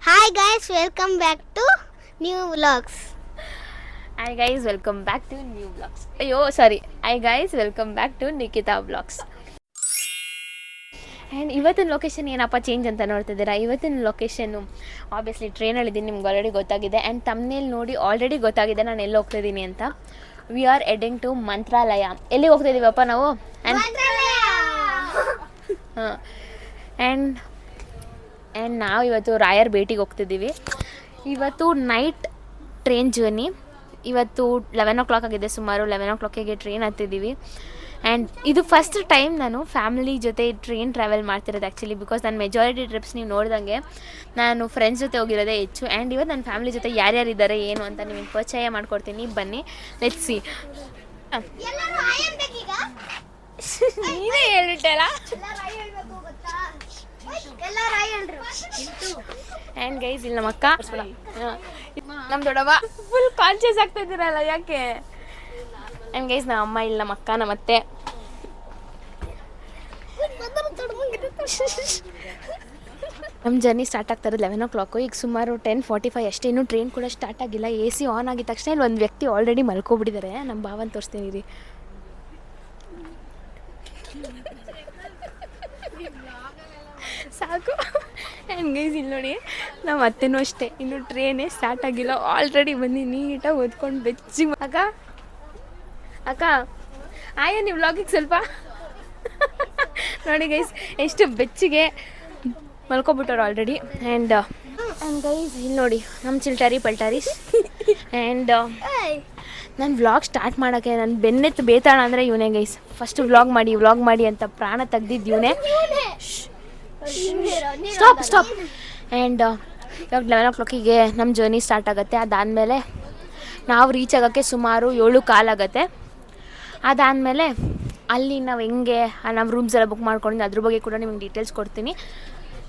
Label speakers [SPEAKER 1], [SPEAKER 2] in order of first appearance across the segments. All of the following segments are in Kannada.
[SPEAKER 1] Hi guys, welcome back to new vlogs.
[SPEAKER 2] Hi guys, welcome back to new vlogs. Hi guys, welcome back to Nikita vlogs. And ಇವತ್ತಿನ ಲೊಕೇಶನ್ ಏನಪ್ಪ ಚೇಂಜ್ ಅಂತ ನೋಡ್ತಿದ್ದೀರಾ. ಇವತ್ತಿನ ಲೊಕೇಶನ್ನು ಆಬ್ವಿಯಸ್ಲಿ ಟ್ರೈನಲ್ಲಿದ್ದೀನಿ, ನಿಮ್ಗೆ ಆಲ್ರೆಡಿ ಗೊತ್ತಾಗಿದೆ. ಆ್ಯಂಡ್ ತಮ್ಮನೇಲಿ ನೋಡಿ ಆಲ್ರೆಡಿ ಗೊತ್ತಾಗಿದೆ ನಾನು ಎಲ್ಲಿ ಹೋಗ್ತಿದ್ದೀನಿ ಅಂತ. ವಿ ಆರ್ ಹೆಡಿಂಗ್ ಟು ಮಂತ್ರಾಲಯ. ಎಲ್ಲಿಗೆ ಹೋಗ್ತಿದ್ದೀವಪ್ಪ ನಾವು? ಹಾಂ, ಆ್ಯಂಡ್ ನಾವು ಇವತ್ತು ರಾಯರ್ ಭೇಟಿಗೆ ಹೋಗ್ತಿದ್ದೀವಿ. ಇವತ್ತು ನೈಟ್ ಟ್ರೈನ್ ಜರ್ನಿ. ಇವತ್ತು 11 ಆಗಿದೆ, ಸುಮಾರು 11 ಟ್ರೈನ್ ಹತ್ತಿದ್ದೀವಿ. ಆ್ಯಂಡ್ ಇದು ಫಸ್ಟ್ ಟೈಮ್ ನಾನು ಫ್ಯಾಮಿಲಿ ಜೊತೆ ಟ್ರೈನ್ ಟ್ರಾವೆಲ್ ಮಾಡ್ತಿರೋದು ಆ್ಯಕ್ಚುಲಿ. ಬಿಕಾಸ್ ನನ್ನ ಮೆಜಾರಿಟಿ ಟ್ರಿಪ್ಸ್ ನೀವು ನೋಡ್ದಂಗೆ ನಾನು ಫ್ರೆಂಡ್ಸ್ ಜೊತೆ ಹೋಗಿರೋದೇ ಹೆಚ್ಚು. ಆ್ಯಂಡ್ ಇವತ್ತು ನನ್ನ ಫ್ಯಾಮಿಲಿ ಜೊತೆ ಯಾರ್ಯಾರಿದ್ದಾರೆ ಏನು ಅಂತ ನಿಮಗೆ ಪರಿಚಯ ಮಾಡ್ಕೊಡ್ತೀನಿ, ಬನ್ನಿ ಲೆಟ್ಸ್ ಸಿ. ನೀನೇ ಹೇಳ್ಬಿಟ್ಟಲ್ಲ. ಆ್ಯಂಡ್ ಗೈಸ್, ಇಲ್ಲಿ ನಮ್ಮ ಅಕ್ಕ, ನಮ್ಮ ದೊಡ್ಡವ್ವ ಫುಲ್ ಕಾನ್ಷಿಯಸ್ ಆಗ್ತಾ ಇದ್ದೀರಲ್ಲ, ಯಾಕೆ? ಆ್ಯಂಡ್ ಗೈಸ್, ನಮ್ಮ ಅಮ್ಮ, ಇಲ್ಲಿ ನಮ್ಮ ಅಕ್ಕ, ನಮ್ಮ ಅತ್ತೆ. ನಮ್ಮ ಜರ್ನಿ ಸ್ಟಾರ್ಟ್ ಆಗ್ತಾರೆ 11 ಈಗ ಸುಮಾರು 10:45 ಅಷ್ಟೇ. ಇನ್ನೂ ಟ್ರೈನ್ ಕೂಡ ಸ್ಟಾರ್ಟ್ ಆಗಿಲ್ಲ. ಎ ಸಿ ಆನ್ ಆಗಿದ ತಕ್ಷಣ ಇಲ್ಲಿ ಒಂದು ವ್ಯಕ್ತಿ ಆಲ್ರೆಡಿ ಮಲ್ಕೊಬಿಟ್ಟಿದ್ದಾರೆ. ನಮ್ಮ ಭಾವನ ತೋರಿಸ್ತೀನಿ ರೀ. ಸಾಕು. ಆ್ಯಂಡ್ ಗೈಸ್, ಇಲ್ಲಿ ನೋಡಿ, ನಮ್ಮ ಅತ್ತೆನೂ ಅಷ್ಟೇ, ಇನ್ನೂ ಟ್ರೈನೇ ಸ್ಟಾರ್ಟ್ ಆಗಿಲ್ಲ, ಆಲ್ರೆಡಿ ಬಂದು ನೀಟಾಗಿ ಓದ್ಕೊಂಡು ಬೆಚ್ಚಿ. ಅಕ್ಕ ಅಕ್ಕ ಆಯ ನೀವು ವ್ಲಾಗಿಗೆ ಸ್ವಲ್ಪ ನೋಡಿ ಗೈಸ್, ಎಷ್ಟು ಬೆಚ್ಚಿಗೆ ಮಲ್ಕೊಬಿಟ್ಟವ್ರು ಆಲ್ರೆಡಿ. ಆ್ಯಂಡ್ ಗೈಸ್, ಇಲ್ಲಿ ನೋಡಿ ನಮ್ಮ ಚಿಲ್ಟಾರಿ ಪಲ್ಟಾರೀಸ್. ಆ್ಯಂಡ್ ನಾನು ವ್ಲಾಗ್ ಸ್ಟಾರ್ಟ್ ಮಾಡೋಕ್ಕೆ ನಾನು ಬೆನ್ನೆತ್ತು ಬೇತಾಳ ಅಂದರೆ ಇವನೇ ಗೈಸ್. ಫಸ್ಟ್ ವ್ಲಾಗ್ ಮಾಡಿ ಅಂತ ಪ್ರಾಣ ತೆಗ್ದಿದ್ದು ಇವನೇ. ಸ್ಟಾಪ್. ಆ್ಯಂಡ್ ಇವಾಗ 11 ನಮ್ಮ ಜರ್ನಿ ಸ್ಟಾರ್ಟ್ ಆಗುತ್ತೆ. ಅದಾದಮೇಲೆ ನಾವು ರೀಚ್ ಆಗೋಕ್ಕೆ ಸುಮಾರು 7:15 ಆಗುತ್ತೆ. ಅದಾದಮೇಲೆ ಅಲ್ಲಿ ನಾವು ಹೆಂಗೆ ನಾವು ರೂಮ್ಸ್ ಎಲ್ಲ ಬುಕ್ ಮಾಡ್ಕೊಂಡಿದ್ದು ಅದ್ರ ಬಗ್ಗೆ ಕೂಡ ನಿಮಗೆ ಡೀಟೇಲ್ಸ್ ಕೊಡ್ತೀನಿ.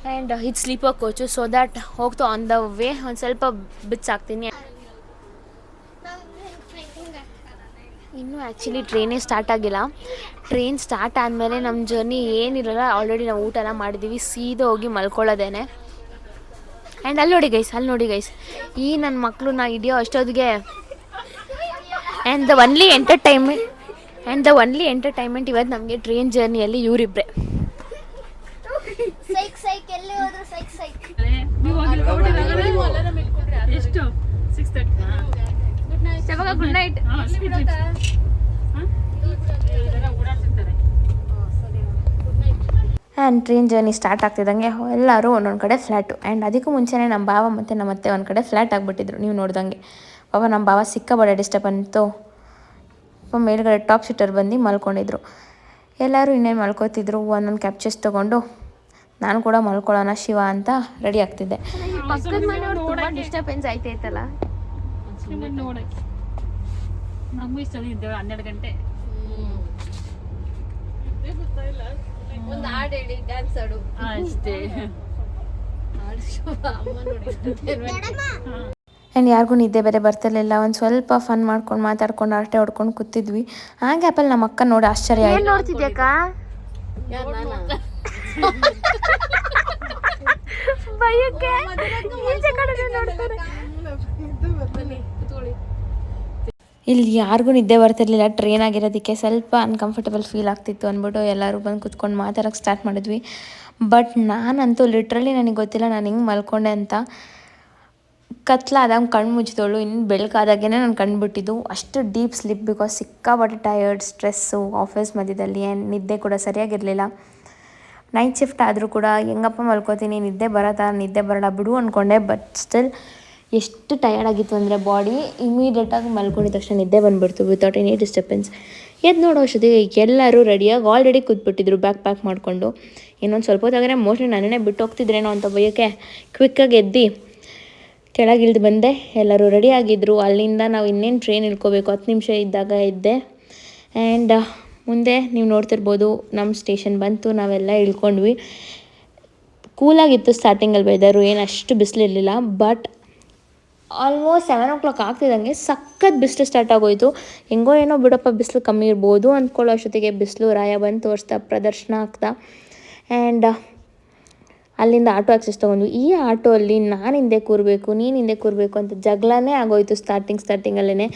[SPEAKER 2] ಆ್ಯಂಡ್ ಇದು ಸ್ಲೀಪರ್ ಕೋಚು, ಸೊ ದ್ಯಾಟ್ ಹೋಗ್ತಾ ಆನ್ ದ ವೇ ಒಂದು ಸ್ವಲ್ಪ ಬಿಚ್ಚಾಕ್ತೀನಿ. ಇನ್ನೂ ಆ್ಯಕ್ಚುಲಿ ಟ್ರೈನೇ ಸ್ಟಾರ್ಟ್ ಆಗಿಲ್ಲ. ಟ್ರೈನ್ ಸ್ಟಾರ್ಟ್ ಆದಮೇಲೆ ನಮ್ಮ ಜರ್ನಿ ಏನಿರಲ್ಲ, ಆಲ್ರೆಡಿ ನಾವು ಊಟ ಎಲ್ಲ ಮಾಡಿದ್ದೀವಿ, ಸೀದಾ ಹೋಗಿ ಮಲ್ಕೊಳ್ಳೋದೇನೆ. ಆ್ಯಂಡ್ ಅಲ್ಲಿ ನೋಡಿ ಗೈಸ್, ಈ ನನ್ನ ಮಕ್ಕಳು ನಾ ಹಿಡಿಯೋ ಅಷ್ಟೊತ್ತಿಗೆ. ಆ್ಯಂಡ್ ದ ಒನ್ಲಿ ಎಂಟರ್ಟೈನ್ಮೆಂಟ್ ಇವತ್ತು ನಮಗೆ ಟ್ರೈನ್ ಜರ್ನಿಯಲ್ಲಿ ಇವರಿಬ್ಬರೇ. Good night. And train journey start ಆಗ್ತಿದ್ದಂಗೆ ಎಲ್ಲರೂ ಒಂದೊಂದು ಕಡೆ ಫ್ಲ್ಯಾಟು. ಆ್ಯಂಡ್ ಅದಕ್ಕೂ ಮುಂಚೆನೇ ನಮ್ಮ ಭಾವ ಮತ್ತು ನಮ್ಮ ಅತ್ತೆ ಒಂದು ಕಡೆ ಫ್ಲ್ಯಾಟ್ ಆಗಿಬಿಟ್ಟಿದ್ರು. ನೀವು ನೋಡ್ದಂಗೆ ನಮ್ಮ ಭಾವ ಸಿಕ್ಕಾಬಡೆ ಡಿಸ್ಟರ್ಬ್ ಅಂತು. ಮೇಲ್ಗಡೆ ಟಾಪ್ ಸೀಟರ್ ಬಂದು ಮಲ್ಕೊಂಡಿದ್ರು. ಎಲ್ಲರೂ ಇನ್ನೇನು ಮಲ್ಕೋತಿದ್ರು. ಒಂದೊಂದು ಕ್ಯಾಪ್ಚರ್ಸ್ ತೊಗೊಂಡು ನಾನು ಕೂಡ ಮಲ್ಕೊಳ್ಳೋಣ ಶಿವ ಅಂತ ರೆಡಿ ಆಗ್ತಿದ್ದೆ. ಪಕ್ಕದ ಮನೆಯವ್ರು ತುಂಬ ಡಿಸ್ಟರ್ಬೆನ್ಸ್ ಆಯ್ತೈತಲ್ಲ.
[SPEAKER 3] ನಮಗೂ ಇಷ್ಟ ಇದ್ದೇವೆ 12 ಗಂಟೆ.
[SPEAKER 2] ಒಂದು ಹಾಡು ಹೇಳಿ, ಡ್ಯಾನ್ಸ್ ಆಡು
[SPEAKER 3] ಅಷ್ಟೇ.
[SPEAKER 2] ಆ್ಯಂಡ್ ಯಾರಿಗೂ ನಿದ್ದೆ ಬೇರೆ ಬರ್ತಿರ್ಲಿಲ್ಲ. ಒಂದು ಸ್ವಲ್ಪ ಫನ್ ಮಾಡ್ಕೊಂಡು ಮಾತಾಡ್ಕೊಂಡು ಆಟೆ ಹೊಡ್ಕೊಂಡು ಕೂತಿದ್ವಿ. ಆ ಗ್ಯಾಪಲ್ಲಿ ನಮ್ಮ ಅಕ್ಕ ನೋಡಿ ಆಶ್ಚರ್ಯ ಆಯ್ತು. ನೋಡ್ತಿದ್ಯಾಕ ಇಲ್ಲಿ ಯಾರಿಗೂ ನಿದ್ದೆ ಬರ್ತಿರ್ಲಿಲ್ಲ. ಟ್ರೈನ್ ಆಗಿರೋದಕ್ಕೆ ಸ್ವಲ್ಪ ಅನ್ಕಂಫರ್ಟಬಲ್ ಫೀಲ್ ಆಗ್ತಿತ್ತು ಅಂದ್ಬಿಟ್ಟು ಎಲ್ಲರೂ ಬಂದು ಕೂತ್ಕೊಂಡು ಮಾತಾಡೋಕ್ಕೆ ಸ್ಟಾರ್ಟ್ ಮಾಡಿದ್ವಿ. ಬಟ್ ನಾನಂತೂ ಲಿಟ್ರಲಿ ನನಗೆ ಗೊತ್ತಿಲ್ಲ ನಾನು ಹಿಂಗೆ ಮಲ್ಕೊಂಡೆ ಅಂತ. ಕತ್ಲಾದಾಗ ಕಣ್ಣು ಮುಚ್ಚಿದವಳು, ಇನ್ನು ಬೆಳಕಾದಾಗೇ ನಾನು ಕಂಡುಬಿಟ್ಟಿದ್ದು. ಅಷ್ಟು ಡೀಪ್ ಸ್ಲಿಪ್, ಬಿಕಾಸ್ ಸಿಕ್ಕಾಪಟ್ಟೆ ಟಯರ್ಡ್, ಸ್ಟ್ರೆಸ್ಸು, ಆಫೀಸ್ ಮಧ್ಯದಲ್ಲಿ. ಆ್ಯಂಡ್ ನಿದ್ದೆ ಕೂಡ ಸರಿಯಾಗಿರಲಿಲ್ಲ. ನೈಟ್ ಶಿಫ್ಟ್ ಆದರೂ ಕೂಡ ಹೆಂಗಪ್ಪ ಮಲ್ಕೋತೀನಿ, ನಿದ್ದೆ ಬರೋಲ್ಲ ಬಿಡು ಅಂದ್ಕೊಂಡೆ. ಬಟ್ ಸ್ಟಿಲ್ ಎಷ್ಟು ಟಯರ್ಡ್ ಆಗಿತ್ತು ಅಂದರೆ ಬಾಡಿ ಇಮಿಡಿಯೇಟಾಗಿ ಮಲ್ಕೊಂಡಿದ ತಕ್ಷಣ ನಿದ್ದೆ ಬಂದುಬಿಡ್ತು ವಿತೌಟ್ ಎನಿ ಡಿಸ್ಟರ್ಬೆನ್ಸ್. ಎದ್ದು ನೋಡೋ ಅಷ್ಟೊತ್ತಿಗೆ ಎಲ್ಲರೂ ರೆಡಿಯಾಗಿ ಆಲ್ರೆಡಿ ಕೂತ್ಬಿಟ್ಟಿದ್ರು ಬ್ಯಾಗ್ ಪ್ಯಾಕ್ ಮಾಡಿಕೊಂಡು. ಇನ್ನೊಂದು ಸ್ವಲ್ಪ ಹೊತ್ತಾದರೆ ಮೋಸ್ಟ್ಲಿ ನನ್ನೇ ಬಿಟ್ಟು ಹೋಗ್ತಿದ್ರೇನೋ ಅಂತ ಭಯಕ್ಕೆ ಕ್ವಿಕ್ಕಾಗಿ ಎದ್ದು ಕೆಳಗಿಳಿದು ಬಂದೆ. ಎಲ್ಲರೂ ರೆಡಿ ಆಗಿದ್ದರು. ಅಲ್ಲಿಂದ ನಾವು ಇನ್ನೇನು ಟ್ರೈನ್ ಇಳ್ಕೋಬೇಕು 10 ನಿಮಿಷ ಇದ್ದಾಗ ಇದ್ದೆ. ಆ್ಯಂಡ್ ಮುಂದೆ ನೀವು ನೋಡ್ತಿರ್ಬೋದು ನಮ್ಮ ಸ್ಟೇಷನ್ ಬಂತು, ನಾವೆಲ್ಲ ಇಳ್ಕೊಂಡ್ವಿ. ಕೂಲಾಗಿತ್ತು ಸ್ಟಾರ್ಟಿಂಗಲ್ಲಿ ವೆದರು, ಏನು ಅಷ್ಟು ಬಿಸಿಲಿರಲಿಲ್ಲ. ಬಟ್ ಆಲ್ಮೋಸ್ಟ್ 7 ಆಗ್ತಿದ್ದಂಗೆ ಸಖತ್ ಬಿಸಿಲು ಸ್ಟಾರ್ಟ್ ಆಗೋಯಿತು. ಹೆಂಗೋ ಏನೋ ಬಿಡಪ್ಪ ಬಿಸಿಲು ಕಮ್ಮಿ ಇರ್ಬೋದು ಅಂದ್ಕೊಳ್ಳೋ ಅಷ್ಟೊತ್ತಿಗೆ ಬಿಸಿಲು ರಾಯ ಬಂದು ತೋರಿಸ್ತಾ ಪ್ರದರ್ಶನ ಆಗ್ತಾ. ಆ್ಯಂಡ್ ಅಲ್ಲಿಂದ ಆಟೋ ಆಕ್ಸೆಸ್ ತೊಗೊಂಡ್ವಿ. ಈ ಆಟೋ ಅಲ್ಲಿ ನಾನು ಹಿಂದೆ ಕೂರಬೇಕು, ನೀನು ಹಿಂದೆ ಕೂರಬೇಕು ಅಂತ ಜಗಳನೇ ಆಗೋಯ್ತು ಸ್ಟಾರ್ಟಿಂಗಲ್ಲೇ.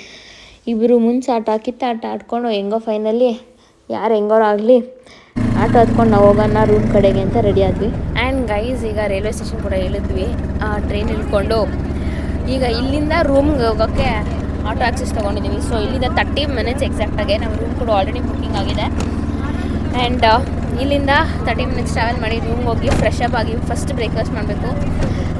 [SPEAKER 2] ಇಬ್ಬರು ಮುಂಚೆ ಕಿತ್ತಾಟ ಆಡ್ಕೊಂಡು ಹೆಂಗೋ ಫೈನಲಿ ಯಾರು ಹೆಂಗೋರು ಆಗಲಿ ಆಟೋ ಹತ್ಕೊಂಡು ನಾವು ಹೋಗೋಣ ರೂಮ್ ಕಡೆಗೆ ಅಂತ ರೆಡಿ ಆದ್ವಿ. ಆ್ಯಂಡ್ ಗೈಸ್ ಈಗ ರೈಲ್ವೆ ಸ್ಟೇಷನ್ ಕೂಡ ಇಳಿದ್ವಿ. ಟ್ರೈನ್ ಇಳ್ಕೊಂಡು ಈಗ ಇಲ್ಲಿಂದ ರೂಮ್ಗೆ ಹೋಗೋಕ್ಕೆ ಆಟೋ ಆಕ್ಸೆಸ್ ತೊಗೊಂಡಿದ್ದೀವಿ. ಸೊ ಇಲ್ಲಿಂದ 30 ಮಿನಿಟ್ಸ್ ಎಕ್ಸಾಕ್ಟಾಗಿ ನಮ್ಮ ರೂಮ್ ಕೂಡ ಆಲ್ರೆಡಿ ಬುಕ್ಕಿಂಗ್ ಆಗಿದೆ. ಆ್ಯಂಡ್ ಇಲ್ಲಿಂದ 30 ಮಿನಿಟ್ಸ್ ಟ್ರಾವೆಲ್ ಮಾಡಿ ರೂಮ್ಗೆ ಹೋಗಿ ಫ್ರೆಶ್ ಅಪ್ ಆಗಿ ಫಸ್ಟ್ ಬ್ರೇಕ್ಫಾಸ್ಟ್ ಮಾಡಬೇಕು.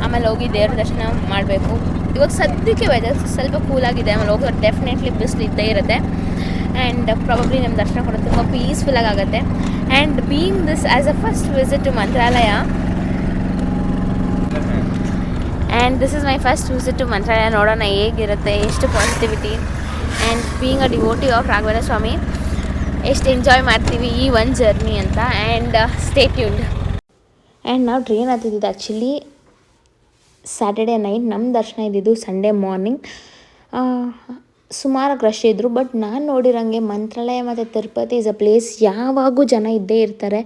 [SPEAKER 2] ಆಮೇಲೆ ಹೋಗಿ ದೇವ್ರ ದರ್ಶನ ಮಾಡಬೇಕು. ಇವಾಗ ಸದ್ಯಕ್ಕೆ ವೆದರ್ ಸ್ವಲ್ಪ ಕೂಲಾಗಿದೆ. ಆಮೇಲೆ ಹೋಗೋದು ಡೆಫಿನೆಟ್ಲಿ ಬಿಸಿಲು ಇದ್ದೇ ಇರುತ್ತೆ. ಆ್ಯಂಡ್ ಪ್ರಾಬಬ್ಲಿ ನಮ್ಮ ದರ್ಶನ ಕೂಡ ತುಂಬ ಪೀಸ್ಫುಲ್ಲಾಗಿ ಆಗುತ್ತೆ. And being this as a first visit to Mantralaya and this is my first visit to Mantralaya. ನೋಡೋಣ ಹೇಗಿರುತ್ತೆ, ಎಷ್ಟು positivity and being a devotee of Raghavendra Swami ಎಷ್ಟು ಎಂಜಾಯ್ ಮಾಡ್ತೀವಿ ಈ ಒಂದು ಜರ್ನಿ ಅಂತ. And stay tuned. ಆ್ಯಂಡ್ ನಾವು ಟ್ರೈನ್ ಹತ್ತಿದ್ದು ಆ್ಯಕ್ಚುಲಿ ಸ್ಯಾಟರ್ಡೇ ನೈಟ್. ನಮ್ಮ ದರ್ಶನ ಇದ್ದಿದ್ದು ಸಂಡೇ ಮಾರ್ನಿಂಗ್. ಸುಮಾರು ರಶ್ ಇದ್ದರು. ಬಟ್ ನಾನು ನೋಡಿರೋಂಗೆ ಮಂತ್ರಾಲಯ ಮತ್ತು ತಿರುಪತಿ ಇಸ್ ಅ ಪ್ಲೇಸ್ ಯಾವಾಗೂ ಜನ ಇದ್ದೇ ಇರ್ತಾರೆ,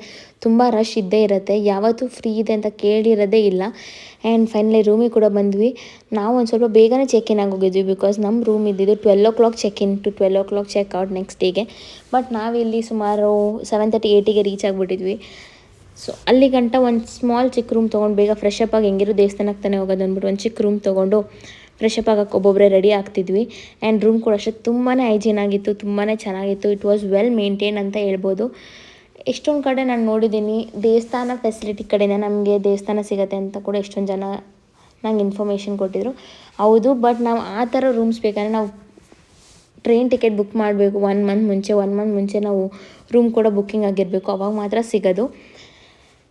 [SPEAKER 2] ತುಂಬ ರಶ್ ಇದ್ದೇ ಇರುತ್ತೆ, ಯಾವತ್ತೂ ಫ್ರೀ ಇದೆ ಅಂತ ಕೇಳಿರೋದೇ ಇಲ್ಲ. ಆ್ಯಂಡ್ ಫೈನಲಿ ರೂಮಿಗೆ ಕೂಡ ಬಂದ್ವಿ. ನಾವು ಒಂದು ಸ್ವಲ್ಪ ಬೇಗನೆ ಚೆಕ್ ಇನ್ ಆಗೋಗಿದ್ವಿ ಬಿಕಾಸ್ ನಮ್ಮ ರೂಮ್ ಇದ್ದಿದ್ದು 12 o'clock check in to 12 o'clock checkout next ಡೇಗೆ. ಬಟ್ ನಾವಿಲ್ಲಿ ಸುಮಾರು 7:30 8ಗೆ ರೀಚ್ ಆಗಿಬಿಟ್ಟಿದ್ವಿ. ಸೊ ಅಲ್ಲಿ ಗಂಟ ಒಂದು ಸ್ಮಾಲ್ ಚಿಕ್ಕ ರೂಮ್ ತೊಗೊಂಡು ಬೇಗ ಫ್ರೆಶ್ ಅಪ್ ಆಗಿ ಹೆಂಗಿರೋ ದೇವಸ್ಥಾನಕ್ಕೆ ತಾನೇ ಹೋಗೋದು ಅಂದ್ಬಿಟ್ಟು ಒಂದು ಚಿಕ್ಕ ರೂಮ್ ತೊಗೊಂಡು ಫ್ರೆಶ್ ಅಪ್ ಆಗೋಕ್ಕೆ ಒಬ್ಬೊಬ್ಬರೇ ರೆಡಿ ಆಗ್ತಿದ್ವಿ. ಆ್ಯಂಡ್ ರೂಮ್ ಕೂಡ ಅಷ್ಟೇ ತುಂಬಾ ಹೈಜೀನ್ ಆಗಿತ್ತು, ತುಂಬಾ ಚೆನ್ನಾಗಿತ್ತು. ಇಟ್ ವಾಸ್ ವೆಲ್ ಮೇಂಟೈನ್ ಅಂತ ಹೇಳ್ಬೋದು. ಎಷ್ಟೊಂದು ಕಡೆ ನಾನು ನೋಡಿದ್ದೀನಿ ದೇವಸ್ಥಾನ ಫೆಸಿಲಿಟಿ ಕಡೆಯಿಂದ ನಮಗೆ ದೇವಸ್ಥಾನ ಸಿಗುತ್ತೆ ಅಂತ ಕೂಡ ಎಷ್ಟೊಂದು ಜನ ನಂಗೆ ಇನ್ಫಾರ್ಮೇಷನ್ ಕೊಟ್ಟಿದ್ರು. ಹೌದು, ಬಟ್ ನಾವು ಆ ಥರ ರೂಮ್ಸ್ ಬೇಕಂದರೆ ನಾವು ಟ್ರೈನ್ ಟಿಕೆಟ್ ಬುಕ್ ಮಾಡಬೇಕು 1 ಮಂತ್ ಮುಂಚೆ ನಾವು ರೂಮ್ ಕೂಡ ಬುಕ್ಕಿಂಗ್ ಆಗಿರಬೇಕು, ಅವಾಗ ಮಾತ್ರ ಸಿಗೋದು.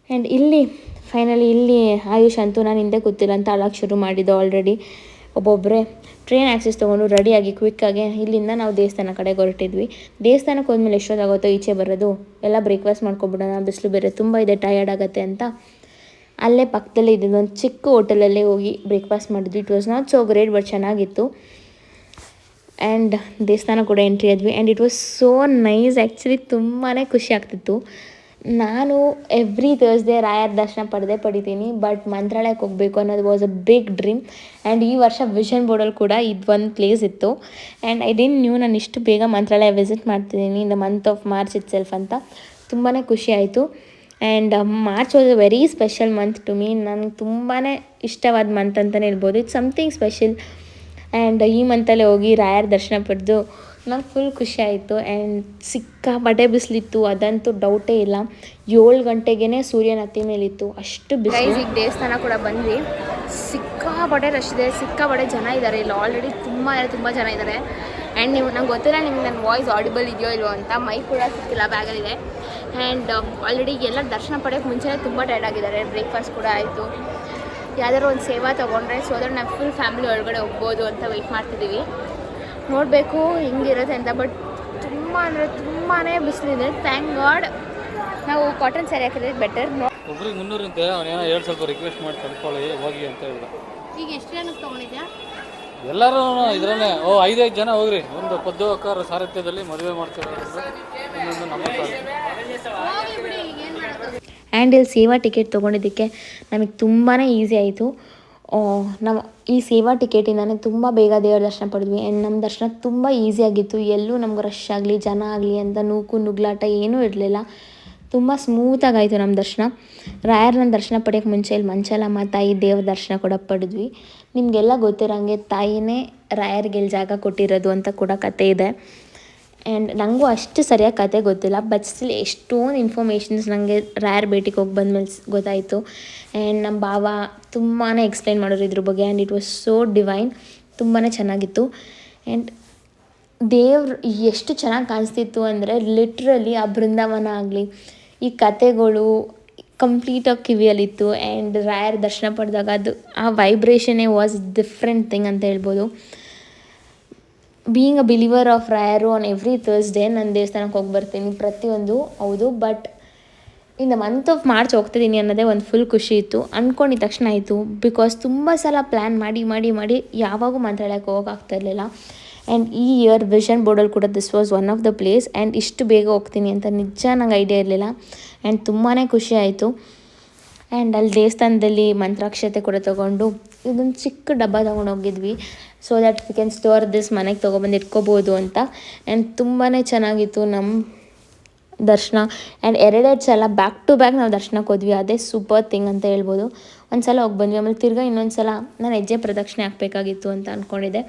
[SPEAKER 2] ಆ್ಯಂಡ್ ಇಲ್ಲಿ ಫೈನಲಿ ಆಯುಷ್ ಅಂತೂ ನಾನು ಹಿಂದೆ ಗೊತ್ತಿಲ್ಲ ಅಂತ ಅಳಕ್ಕೆ ಶುರು ಮಾಡಿದ್ದು ಆಲ್ರೆಡಿ. ಒಬ್ಬೊಬ್ಬರೇ ಟ್ರೈನ್ ಆ್ಯಕ್ಸೆಸ್ ತೊಗೊಂಡು ರೆಡಿಯಾಗಿ ಕ್ವಿಕ್ಕಾಗಿ ಇಲ್ಲಿಂದ ನಾವು ದೇವಸ್ಥಾನ ಕಡೆಗೆ ಹೊರಟಿದ್ವಿ. ದೇವಸ್ಥಾನಕ್ಕೆ ಹೋದ್ಮೇಲೆ ಎಷ್ಟೊತ್ತಾಗುತ್ತೋ ಈಚೆ ಬರೋದು, ಎಲ್ಲ ಬ್ರೇಕ್ಫಾಸ್ಟ್ ಮಾಡ್ಕೊಬಿಡೋಣ, ಬಿಸಿಲು ಬೇರೆ ತುಂಬ ಇದೆ, ಟಯರ್ಡ್ ಆಗುತ್ತೆ ಅಂತ ಅಲ್ಲೇ ಪಕ್ಕದಲ್ಲೇ ಇದ್ದಿದ್ದು ಒಂದು ಚಿಕ್ಕ ಹೋಟೆಲಲ್ಲೇ ಹೋಗಿ ಬ್ರೇಕ್ಫಾಸ್ಟ್ ಮಾಡಿದ್ವಿ. It was not so great but ಚೆನ್ನಾಗಿತ್ತು. ಆ್ಯಂಡ್ ದೇವಸ್ಥಾನ ಕೂಡ ಎಂಟ್ರಿ ಆದ್ವಿ. And it was so nice. Actually ತುಂಬಾ ಖುಷಿ ಆಗ್ತಿತ್ತು. ನಾನು ಎವ್ರಿ ಥರ್ಸ್ಡೇ ರಾಯರ ದರ್ಶನ ಪಡಿತೀನಿ, ಬಟ್ ಮಂತ್ರಾಲಯಕ್ಕೆ ಹೋಗಬೇಕು ಅನ್ನೋದು was a big dream. And ಈ ವರ್ಷ ವಿಷನ್ ಬೋರ್ಡಲ್ಲಿ ಕೂಡ ಇದೊಂದು ಪ್ಲೇಸ್ ಇತ್ತು. ಆ್ಯಂಡ್ ಐ ಡಿಂಟ್ ನ್ಯೂ ನಾನು ಇಷ್ಟು ಬೇಗ ಮಂತ್ರಾಲಯ ವಿಸಿಟ್ ಮಾಡ್ತಿದ್ದೀನಿ in the month of March itself ಅಂತ. ತುಂಬಾ ಖುಷಿ ಆಯಿತು. And March was a very special month to me. ನನಗೆ ತುಂಬಾ ಇಷ್ಟವಾದ ಮಂತ್ ಅಂತಲೇ ಹೇಳ್ಬೋದು. It's something special. ಆ್ಯಂಡ್ ಈ ಮಂತಲ್ಲೇ ಹೋಗಿ ರಾಯರ ದರ್ಶನ ಪಡೆದು ನಂಗೆ ಫುಲ್ ಖುಷಿ ಆಯಿತು. ಆ್ಯಂಡ್ ಸಿಕ್ಕಾಪಟ್ಟೆ ಬಿಸಿಲಿತ್ತು, ಅದಂತೂ ಡೌಟೇ ಇಲ್ಲ. 7 ಗಂಟೆಗೇ ಸೂರ್ಯನ ಹತ್ತಿ ಮೇಲಿತ್ತು, ಅಷ್ಟು ಬಿಸಿಲು. ಈಗ ದೇವಸ್ಥಾನ ಕೂಡ ಬಂದ್ವಿ. ಸಿಕ್ಕಾಪಟ್ಟೆ ರಶ್ ಇದೆ, ಸಿಕ್ಕಾಪಟ್ಟೆ ಜನ ಇದ್ದಾರೆ ಇಲ್ಲಿ. ಆಲ್ರೆಡಿ ತುಂಬ ಜನ ಇದ್ದಾರೆ. ಆ್ಯಂಡ್ ನಂಗೆ ಗೊತ್ತಿಲ್ಲ ನಿಮ್ಗೆ ನನ್ನ ವಾಯ್ಸ್ ಆಡಿಬಲ್ ಇದೆಯೋ ಇಲ್ವೋ ಅಂತ. ಮೈಕ್ ಕೂಡ ಸಿಕ್ಕಿಲ್ಲ, ಬ್ಯಾಗಲ್ಲಿದೆ. ಆ್ಯಂಡ್ ಆಲ್ರೆಡಿ ಎಲ್ಲ ದರ್ಶನ ಪಡೆಯೋಕ್ಕೆ ಮುಂಚೆನೇ ತುಂಬ ಟೈರ್ಡ್ ಆಗಿದ್ದಾರೆ. ಬ್ರೇಕ್ಫಾಸ್ಟ್ ಕೂಡ ಆಯಿತು. ಯಾವ್ದಾದ್ರು ಒಂದು ಸೇವಾ ತೊಗೊಂಡ್ರೆ ಸೊ ದಟ್ ನಾವು ಫುಲ್ ಫ್ಯಾಮಿಲಿ ಒಳಗಡೆ ಹೋಗ್ಬೋದು ಅಂತ ವೆಯ್ಟ್ ಮಾಡ್ತಿದ್ದೀವಿ. ನೋಡಬೇಕು ಹೆಂಗಿರುತ್ತೆ ಅಂತ. ಬಟ್ ತುಂಬಾ ಬಿಸಿಲಿದೆ. ಥ್ಯಾಂಕ್ ಗಾಡ್ ನಾವು ಕಾಟನ್ ಸ್ಯಾರಿ ಹಾಕಿದ್ರೆ ಬೆಟರ್.
[SPEAKER 4] ಒಬ್ರಿಗೆ 300 ಅಂತೆ. ಅವನೇನೋ 2 ಸ್ವಲ್ಪ ರಿಕ್ವೆಸ್ಟ್ ಮಾಡಿ ಕಳ್ಕೊಳ್ಳಿ ಹೋಗಿ ಅಂತ ಹೇಳಿದ.
[SPEAKER 1] ಈಗ ಎಷ್ಟು ಜನಕ್ಕೆ ತೊಗೊಂಡಿದ್ಯಾ?
[SPEAKER 4] ಎಲ್ಲರೂ ಇದರಲ್ಲೇ 5 ಜನ ಹೋಗ್ರಿ. ಒಂದು ಪದ್ದು ಅಕ್ಕರ ಸಾರಥ್ಯದಲ್ಲಿ ಮದುವೆ ಮಾಡ್ತಾರೆ. ಇನ್ನೊಂದು ನಮ್ಮ
[SPEAKER 2] ಆ್ಯಂಡ್ ಇಲ್ಲಿ ಸೇವಾ ಟಿಕೆಟ್ ತೊಗೊಂಡಿದ್ದಕ್ಕೆ ನಮಗೆ ತುಂಬಾ ಈಸಿ ಆಯಿತು. ನಾವು ಈ ಸೇವಾ ಟಿಕೆಟಿಂದಾನೇ ತುಂಬ ಬೇಗ ದೇವರ ದರ್ಶನ ಪಡೆದ್ವಿ. ಆ್ಯಂಡ್ ನಮ್ಮ ದರ್ಶನ ತುಂಬ ಈಸಿಯಾಗಿತ್ತು. ಎಲ್ಲೂ ನಮ್ಗೆ ರಶ್ ಆಗಲಿ ಜನ ಆಗಲಿ ಅಂತ ನುಗ್ಲಾಟ ಏನೂ ಇರಲಿಲ್ಲ. ತುಂಬ ಸ್ಮೂತಾಗಾಯಿತು ನಮ್ಮ ದರ್ಶನ. ರಾಯರನ್ನ ದರ್ಶನ ಪಡೆಯೋಕ್ಕೆ ಮುಂಚೆ ಇಲ್ಲಿ ಮಂಚಲಮ್ಮ ತಾಯಿ ದೇವ್ರ ದರ್ಶನ ಕೂಡ ಪಡೆದ್ವಿ. ನಿಮಗೆಲ್ಲ ಗೊತ್ತಿರೋಂಗೆ ತಾಯಿನೇ ರಾಯರಿಗೆ ಇಲ್ಲಿ ಜಾಗ ಕೊಟ್ಟಿರೋದು ಅಂತ ಕೂಡ ಕತೆ ಇದೆ. ಆ್ಯಂಡ್ ನನಗೂ ಅಷ್ಟು ಸರಿಯಾಗಿ ಕತೆ ಗೊತ್ತಿಲ್ಲ, ಬಟ್ ಸ್ಟಿಲ್ ಎಷ್ಟೊಂದು ಇನ್ಫಾರ್ಮೇಷನ್ಸ್ ನನಗೆ ರಾಯರ್ ಭೇಟಿಗೆ ಹೋಗಿ ಬಂದಮೇಲೆ ಗೊತ್ತಾಯಿತು. ಆ್ಯಂಡ್ ನಮ್ಮ ಭಾವ ತುಂಬಾ ಎಕ್ಸ್ಪ್ಲೈನ್ ಮಾಡೋರು ಇದ್ರ ಬಗ್ಗೆ. And it was so divine. ತುಂಬಾ ಚೆನ್ನಾಗಿತ್ತು. ಆ್ಯಂಡ್ ದೇವ್ರು ಎಷ್ಟು ಚೆನ್ನಾಗಿ ಕಾಣಿಸ್ತಿತ್ತು ಅಂದರೆ ಲಿಟ್ರಲಿ ಆ ಬೃಂದಾವನ ಆಗಲಿ ಈ ಕತೆಗಳು ಕಂಪ್ಲೀಟಾಗಿ ಕಿವಿಯಲ್ಲಿತ್ತು. ಆ್ಯಂಡ್ ರಾಯರ್ ದರ್ಶನ ಪಡೆದಾಗ ಅದು ಆ ವೈಬ್ರೇಷನ್ನೇ ವಾಸ್ ಡಿಫ್ರೆಂಟ್ ಥಿಂಗ್ ಅಂತ ಹೇಳ್ಬೋದು. ಬೀಯಿಂಗ್ ಅ ಬಿಲೀವರ್ ಆಫ್ ರಾಯರು ಆನ್ ಎವ್ರಿ ಥರ್ಸ್ಡೇ ನಾನು ದೇವಸ್ಥಾನಕ್ಕೆ ಹೋಗಿ ಬರ್ತೀನಿ ಪ್ರತಿಯೊಂದು. ಹೌದು, but in the month of March ಹೋಗ್ತಿದ್ದೀನಿ ಅನ್ನೋದೇ ಒಂದು ಫುಲ್ ಖುಷಿ ಇತ್ತು. ಅಂದ್ಕೊಂಡಿದ್ದ ತಕ್ಷಣ ಆಯಿತು. ಬಿಕಾಸ್ ತುಂಬ ಸಲ ಪ್ಲ್ಯಾನ್ ಮಾಡಿ ಯಾವಾಗೂ ಮಂತ್ರಾಲಯಕ್ಕೆ ಹೋಗೋಕ್ಕಾಗ್ತಾ ಇರಲಿಲ್ಲ. ಆ್ಯಂಡ್ ಈ ಇಯರ್ ವಿಷನ್ ಬೋರ್ಡಲ್ಲಿ ಕೂಡ this was one of the place. And ಇಷ್ಟು ಬೇಗ ಹೋಗ್ತೀನಿ ಅಂತ ನಿಜ ನಂಗೆ ಐಡಿಯಾ ಇರಲಿಲ್ಲ. ಆ್ಯಂಡ್ ತುಂಬಾ ಖುಷಿ ಆಯಿತು. ಆ್ಯಂಡ್ ಅಲ್ಲಿ ದೇವಸ್ಥಾನದಲ್ಲಿ ಮಂತ್ರಾಕ್ಷತೆ ಕೂಡ ತೊಗೊಂಡು ಇದೊಂದು ಚಿಕ್ಕ ಡಬ್ಬ ತೊಗೊಂಡು ಹೋಗಿದ್ವಿ. So that we can store this, ಮನೆಗೆ ತೊಗೊಬಂದು ಇಟ್ಕೋಬೋದು ಅಂತ. ಆ್ಯಂಡ್ ತುಂಬಾ ಚೆನ್ನಾಗಿತ್ತು ನಮ್ಮ ದರ್ಶನ. ಆ್ಯಂಡ್ 2 ಸಲ ಬ್ಯಾಕ್ ಟು ಬ್ಯಾಕ್ ನಾವು ದರ್ಶನಕ್ಕೆ ಹೋದ್ವಿ. ಅದೇ ಸೂಪರ್ ಥಿಂಗ್ ಅಂತ ಹೇಳ್ಬೋದು. ಒಂದು ಸಲ ಹೋಗಿ ಬಂದ್ವಿ, ಆಮೇಲೆ ತಿರ್ಗಾ ಇನ್ನೊಂದು ಸಲ ನಾನು ಹೆಜ್ಜೆ ಪ್ರದಕ್ಷಿಣೆ ಹಾಕಬೇಕಾಗಿತ್ತು ಅಂತ ಅಂದ್ಕೊಂಡಿದ್ದೆ.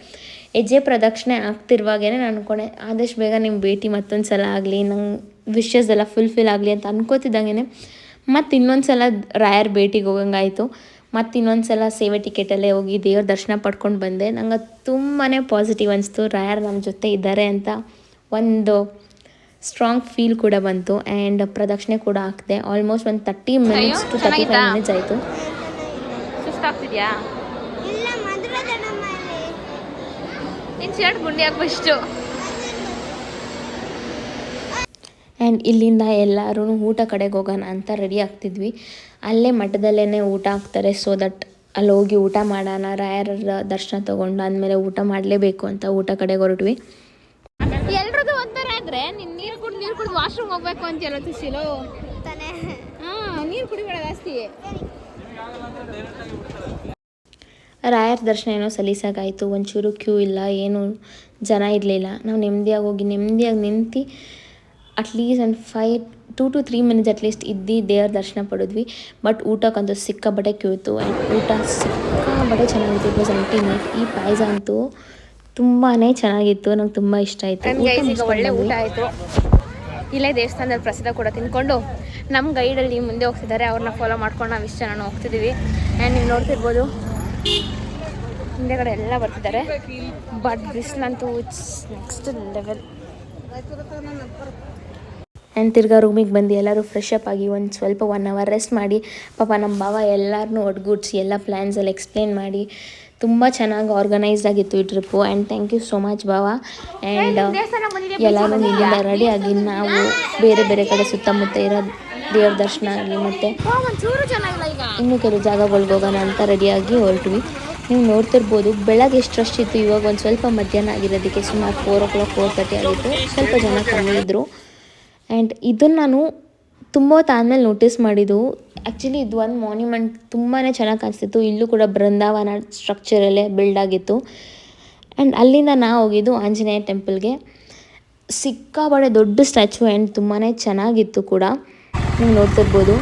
[SPEAKER 2] ಹೆಜ್ಜೆ ಪ್ರದಕ್ಷಿಣೆ ಆಗ್ತಿರುವಾಗೇ ನಾನು ಅಂದ್ಕೊಂಡೆ ಆದಷ್ಟು ಬೇಗ ನಿಮ್ಮ ಭೇಟಿ ಮತ್ತೊಂದು ಸಲ ಆಗಲಿ, ನಂಗೆ ವಿಶಸ್ ಎಲ್ಲ ಫುಲ್ಫಿಲ್ ಆಗಲಿ ಅಂತ ಅನ್ಕೋತಿದ್ದಂಗೆ ಮತ್ತು ಇನ್ನೊಂದು ಸಲ ರಾಯರ್ ಭೇಟಿಗೆ ಹೋಗಂಗಾಯಿತು. ಮತ್ತು ಇನ್ನೊಂದು ಸಲ ಸೇವೆ ಟಿಕೆಟಲ್ಲೇ ಹೋಗಿ ದೇವ್ರ ದರ್ಶನ ಪಡ್ಕೊಂಡು ಬಂದೆ. ನಂಗೆ ತುಂಬಾ ಪಾಸಿಟಿವ್ ಅನಿಸ್ತು. ರಾಯರ್ ನಮ್ಮ ಜೊತೆ ಇದ್ದಾರೆ ಅಂತ ಒಂದು ಸ್ಟ್ರಾಂಗ್ ಫೀಲ್ ಕೂಡ ಬಂತು. ಆ್ಯಂಡ್ ಪ್ರದಕ್ಷಿಣೆ ಕೂಡ ಹಾಕಿದೆ. ಆಲ್ಮೋಸ್ಟ್ ಒಂದು 30 ಮಿನಿಟ್ಸ್ ಟು 35 ಮಿನಿಟ್ಸ್ ಆಯಿತು.
[SPEAKER 3] ಸುಸ್ತಾಗ್ತಿದ್ಯಾ?
[SPEAKER 1] ಇಲ್ಲ, ಮಧುರದ ನಮ್ಮಲ್ಲಿ
[SPEAKER 3] ನಿನ್ನ ಶರ್ಟ್ ಗುಂಡಿ ಹಾಕೋ ಇಷ್ಟು.
[SPEAKER 2] ಆ್ಯಂಡ್ ಇಲ್ಲಿಂದ ಎಲ್ಲರೂ ಊಟ ಕಡೆಗೆ ಹೋಗೋಣ ಅಂತ ರೆಡಿ ಆಗ್ತಿದ್ವಿ. ಅಲ್ಲೇ ಮಠದಲ್ಲೇ ಊಟ ಹಾಕ್ತಾರೆ. ಸೊ ದಟ್ ಅಲ್ಲಿ ಹೋಗಿ ಊಟ ಮಾಡೋಣ, ರಾಯರ ದರ್ಶನ ತೊಗೊಂಡು ಆದಮೇಲೆ ಊಟ ಮಾಡಲೇಬೇಕು ಅಂತ ಊಟ ಕಡೆಗೆ ಹೊರಟ್ವಿ.
[SPEAKER 3] ಎಲ್ರದ್ದು ಒಂಥರ ಆದರೆ ನೀನು ನೀರು ಕುಡಿದು ವಾಶ್ರೂಮ್ ಹೋಗ್ಬೇಕು ಅಂತ ಹೇಳೋದು ಶಿಲೋ
[SPEAKER 1] ತಾನೆ.
[SPEAKER 3] ಹಾಂ, ನೀರು ಕುಡಿಬೇಡ ಜಾಸ್ತಿ.
[SPEAKER 2] ರಾಯರ ದರ್ಶನ ಏನೋ ಸಲೀಸಾಗಾಯಿತು. ಒಂಚೂರು ಕ್ಯೂ ಇಲ್ಲ, ಏನು ಜನ ಇರಲಿಲ್ಲ. ನಾವು ನೆಮ್ಮದಿಯಾಗಿ ಹೋಗಿ ನೆಮ್ಮದಿಯಾಗಿ ನಿಂತು ಅಟ್ಲೀಸ್ಟ್ ಒಂದು 2 to 3 ಮಿನಿಟ್ಸ್ ಅಟ್ಲೀಸ್ಟ್ ಇದ್ದು ದೇವ್ರ ದರ್ಶನ ಪಡೆದ್ವಿ. ಬಟ್ ಊಟಕ್ಕಂತೂ ಸಿಕ್ಕಾಬಟ್ಟೆ ಕ್ಯೂ ಇತ್ತು. ಆ್ಯಂಡ್ ಊಟ ಸಿಕ್ಕಾಬಟ್ಟೆ ಚೆನ್ನಾಗಿತ್ತು. It was ultimate. ಈ ಪಾಯಸ ಅಂತೂ ತುಂಬಾ ಚೆನ್ನಾಗಿತ್ತು, ನಂಗೆ ತುಂಬ ಇಷ್ಟ ಆಯಿತು.
[SPEAKER 3] ಈಗ ಒಳ್ಳೆ ಊಟ ಆಯಿತು. ಇಲ್ಲೇ ದೇವಸ್ಥಾನದಲ್ಲಿ ಪ್ರಸಾದ ಕೂಡ ತಿಂದ್ಕೊಂಡು ನಮ್ಮ ಗೈಡಲ್ಲಿ ಮುಂದೆ ಹೋಗ್ತಿದ್ದಾರೆ. ಅವ್ರನ್ನ ಫಾಲೋ ಮಾಡ್ಕೊಂಡು ನಾವು ಇಷ್ಟು ಜನ ಹೋಗ್ತಿದ್ದೀವಿ. ಆ್ಯಂಡ್ ನೀವು ನೋಡ್ತಿರ್ಬೋದು ಹಿಂದೆಗಡೆ ಎಲ್ಲ ಬರ್ತಿದ್ದಾರೆ. ಬಟ್ ಬಿಸಿಲಂತೂ ಇಟ್ಸ್ ನೆಕ್ಸ್ಟ್ ಲೆವೆಲ್.
[SPEAKER 2] ಆ್ಯಂಡ್ ತಿರ್ಗಾ ರೂಮಿಗೆ ಬಂದು ಎಲ್ಲರೂ ಫ್ರೆಶ್ ಅಪ್ ಆಗಿ ಒಂದು ಸ್ವಲ್ಪ 1 hour ರೆಸ್ಟ್ ಮಾಡಿ, ಪಾಪ ನಮ್ಮ ಭಾವ ಎಲ್ಲರನ್ನೂ ಒಡ್ಗೂಡಿಸಿ ಎಲ್ಲ ಪ್ಲ್ಯಾನ್ಸ್ ಎಲ್ಲ ಎಕ್ಸ್ಪ್ಲೇನ್ ಮಾಡಿ ತುಂಬ ಚೆನ್ನಾಗಿ ಆರ್ಗನೈಸ್ಡ್ ಆಗಿತ್ತು ಈ trip. And thank you so much ಭಾವ. ಆ್ಯಂಡ್ ಎಲ್ಲರೂ ಇಲ್ಲಿಂದ ರೆಡಿಯಾಗಿ ನಾವು ಬೇರೆ ಬೇರೆ ಕಡೆ ಸುತ್ತಮುತ್ತ ಇರೋ ದೇವ್ರ ದರ್ಶನ ಆಗಲಿ ಮತ್ತು ಇನ್ನೂ ಕೆಲವು ಜಾಗಗಳಿಗೆ ಹೋಗೋಣ ಅಂತ ರೆಡಿಯಾಗಿ ಹೊರಟ್ವಿ. ನೀವು ನೋಡ್ತಿರ್ಬೋದು ಬೆಳಗ್ಗೆ ಎಷ್ಟು ರಶ್ ಇತ್ತು. ಇವಾಗ ಒಂದು ಸ್ವಲ್ಪ ಮಧ್ಯಾಹ್ನ ಆಗಿರೋದಕ್ಕೆ ಸುಮಾರು 4 o'clock 4:30 ಆಗಿತ್ತು. ಸ್ವಲ್ಪ ಜನ ಕಮ್ಮಿ ಇದ್ದರು. ಆ್ಯಂಡ್ ಇದನ್ನು ನಾನು ತುಂಬ ಹೊತ್ತಾದಮೇಲೆ ನೋಟಿಸ್ ಮಾಡಿದ್ದು. ಆ್ಯಕ್ಚುಲಿ ಇದು ಒಂದು ಮಾನ್ಯುಮೆಂಟ್ ತುಂಬಾ ಚೆನ್ನಾಗಿ ಕಾಣಿಸ್ತಿತ್ತು. ಇಲ್ಲೂ ಕೂಡ ಬೃಂದಾವನ ಸ್ಟ್ರಕ್ಚರಲ್ಲೇ ಬಿಲ್ಡ್ ಆಗಿತ್ತು. ಆ್ಯಂಡ್ ಅಲ್ಲಿಂದ ನಾವು ಹೋಗಿದ್ದು ಆಂಜನೇಯ ಟೆಂಪಲ್ಗೆ. ಸಿಕ್ಕಾಬಡೆ ದೊಡ್ಡ ಸ್ಟ್ಯಾಚು ಆ್ಯಂಡ್ ತುಂಬಾ ಚೆನ್ನಾಗಿತ್ತು ಕೂಡ. ನೀವು ನೋಡ್ತಿರ್ಬೋದು.